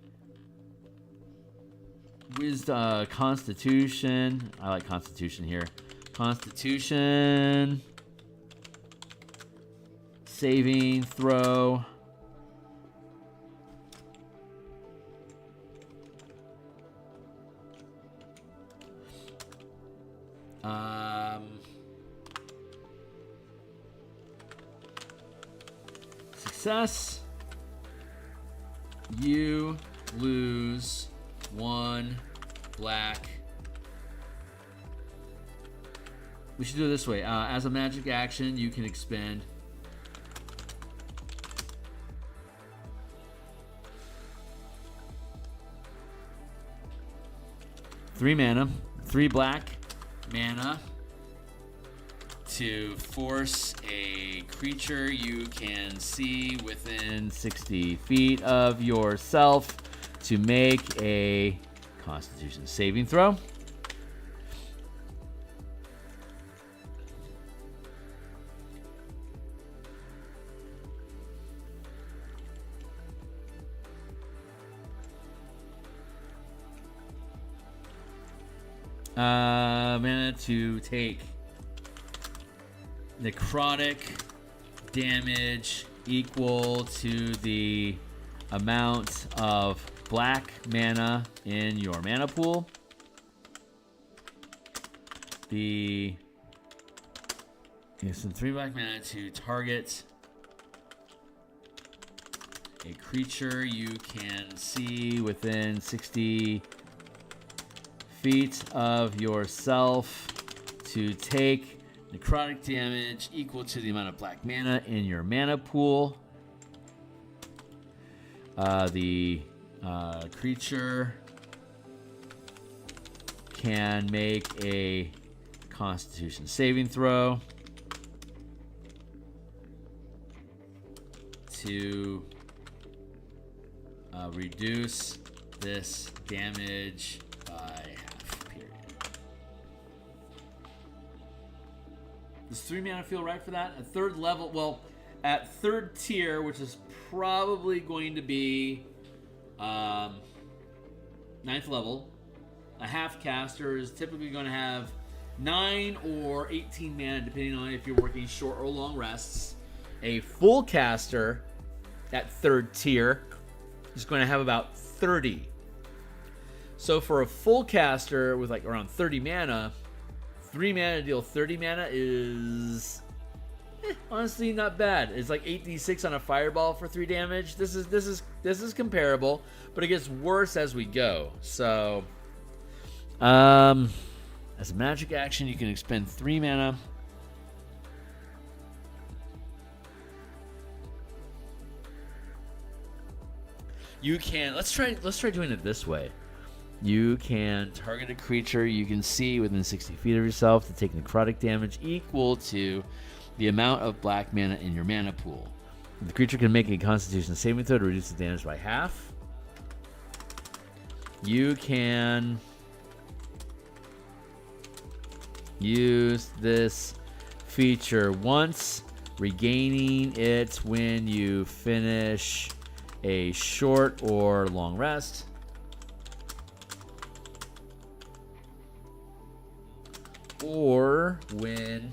wisdom constitution. I like constitution here. Constitution saving throw. Success. You lose 1 black we should do it this way. As a magic action, you can expend 3 mana, 3 black mana to force a creature you can see within 60 feet of yourself to make a Constitution saving throw. Mana to take necrotic damage equal to the amount of black mana in your mana pool. Some 3 black mana to target a creature you can see within 60 feet of yourself to take necrotic damage equal to the amount of black mana in your mana pool. The creature can make a Constitution saving throw to reduce this damage by half, period. Does 3 mana feel right for that? At 3rd level, well, at 3rd tier, which is probably going to be 9th level, a half caster is typically going to have 9 or 18 mana, depending on if you're working short or long rests. A full caster at 3rd tier is going to have about 30. So for a full caster with like around 30 mana, 3 mana to deal 30 mana is honestly not bad. It's like 8d6 on a fireball for 3 damage. This is comparable, but it gets worse as we go. So as a magic action, you can expend 3 mana. You can let's try doing it this way. You can target a creature you can see within 60 feet of yourself to take necrotic damage equal to the amount of black mana in your mana pool. The creature can make a Constitution saving throw to reduce the damage by half. You can use this feature once, regaining it when you finish a short or long rest. Or when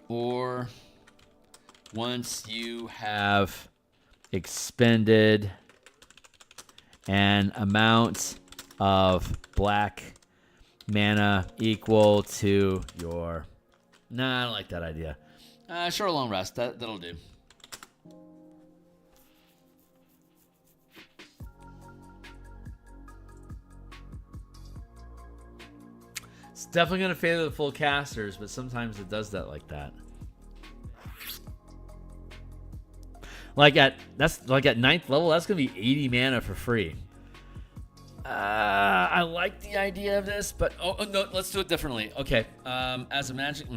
or once you have expended an amount of black mana equal to your... Nah, I don't like that idea. Short long rest. That'll do. It's definitely going to favor the full casters, but sometimes it does that like that. Like at 9th level, that's going to be 80 mana for free. I like the idea of this, but oh no, let's do it differently. Okay, as a magic,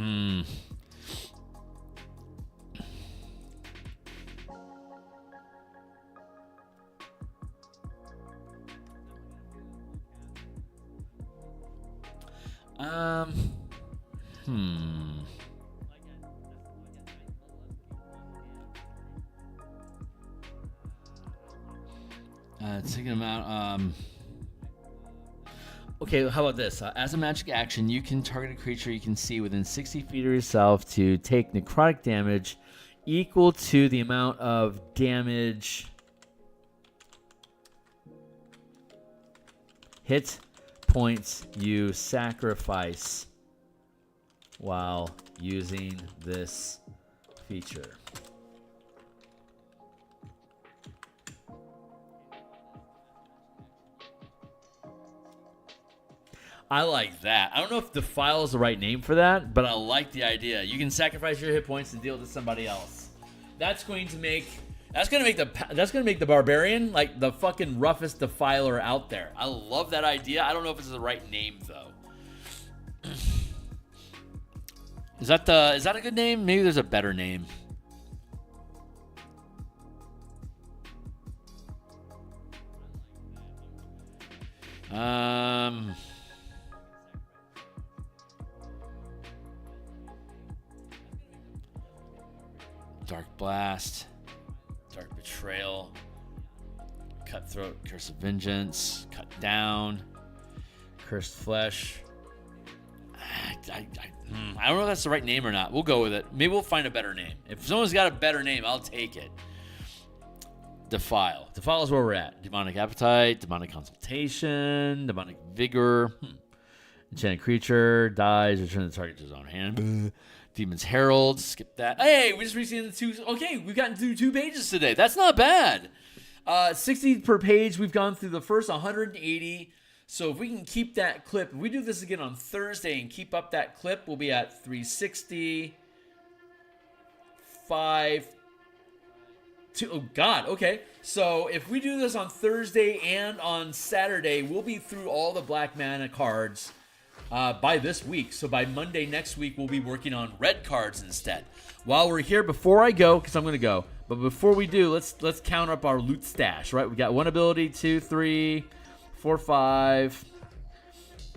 Thinking about okay, how about this? As a magic action, you can target a creature you can see within 60 feet of yourself to take necrotic damage equal to the amount of damage hit points you sacrifice while using this feature. I like that. I don't know if defile is the right name for that, but I like the idea. You can sacrifice your hit points and deal to somebody else. That's going to make the barbarian like the fucking roughest defiler out there. I love that idea. I don't know if it's the right name though. Is that a good name? Maybe there's a better name. Dark Blast, Dark Betrayal, Cutthroat, Curse of Vengeance, Cut Down, Cursed Flesh. I don't know if that's the right name or not. We'll go with it. Maybe we'll find a better name. If someone's got a better name, I'll take it. Defile. Defile is where we're at. Demonic Appetite, Demonic Consultation, Demonic Vigor. Enchanted creature, dies, return the target to his own hand. Demon's Herald, skip that. Hey, we just reached the end of the 2. Okay, we've gotten through 2 pages today. That's not bad. 60 per page. We've gone through the first 180. So if we can keep that clip, if we do this again on Thursday and keep up that clip, we'll be at 360. 5. 2. Oh, God. Okay. So if we do this on Thursday and on Saturday, we'll be through all the black mana cards by this week. So by Monday next week, we'll be working on red cards instead. While we're here, before I go, because I'm going to go, but before we do, let's count up our loot stash, right? We got 1 ability, 2, 3, 4, 5,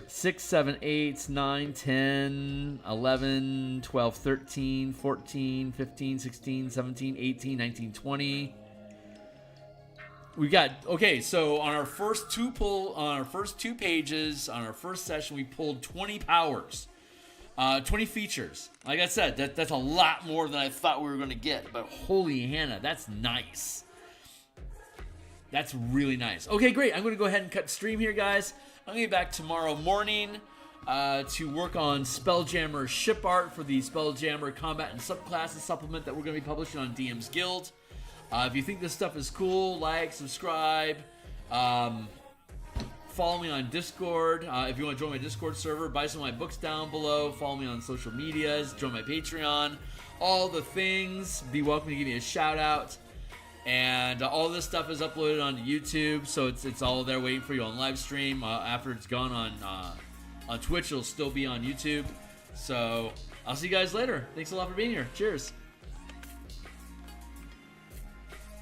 6, 7, 8, 9, 10, 11, 12, 13, 14, 15, 16, 17, 18, 19, 20. We got, okay, so on our first 2 pages, on our first session, we pulled 20 powers, 20 features. Like I said, that's a lot more than I thought we were going to get, but holy Hannah, that's nice. That's really nice. Okay, great. I'm going to go ahead and cut stream here, guys. I'm going to be back tomorrow morning to work on Spelljammer ship art for the Spelljammer Combat and Subclasses supplement that we're going to be publishing on DMsGuild. If you think this stuff is cool, like, subscribe, follow me on Discord. If you want to join my Discord server, buy some of my books down below. Follow me on social medias, join my Patreon, all the things. Be welcome to give me a shout out. And all this stuff is uploaded onto YouTube, so it's all there waiting for you on live stream. After it's gone on Twitch, it'll still be on YouTube. So I'll see you guys later. Thanks a lot for being here. Cheers.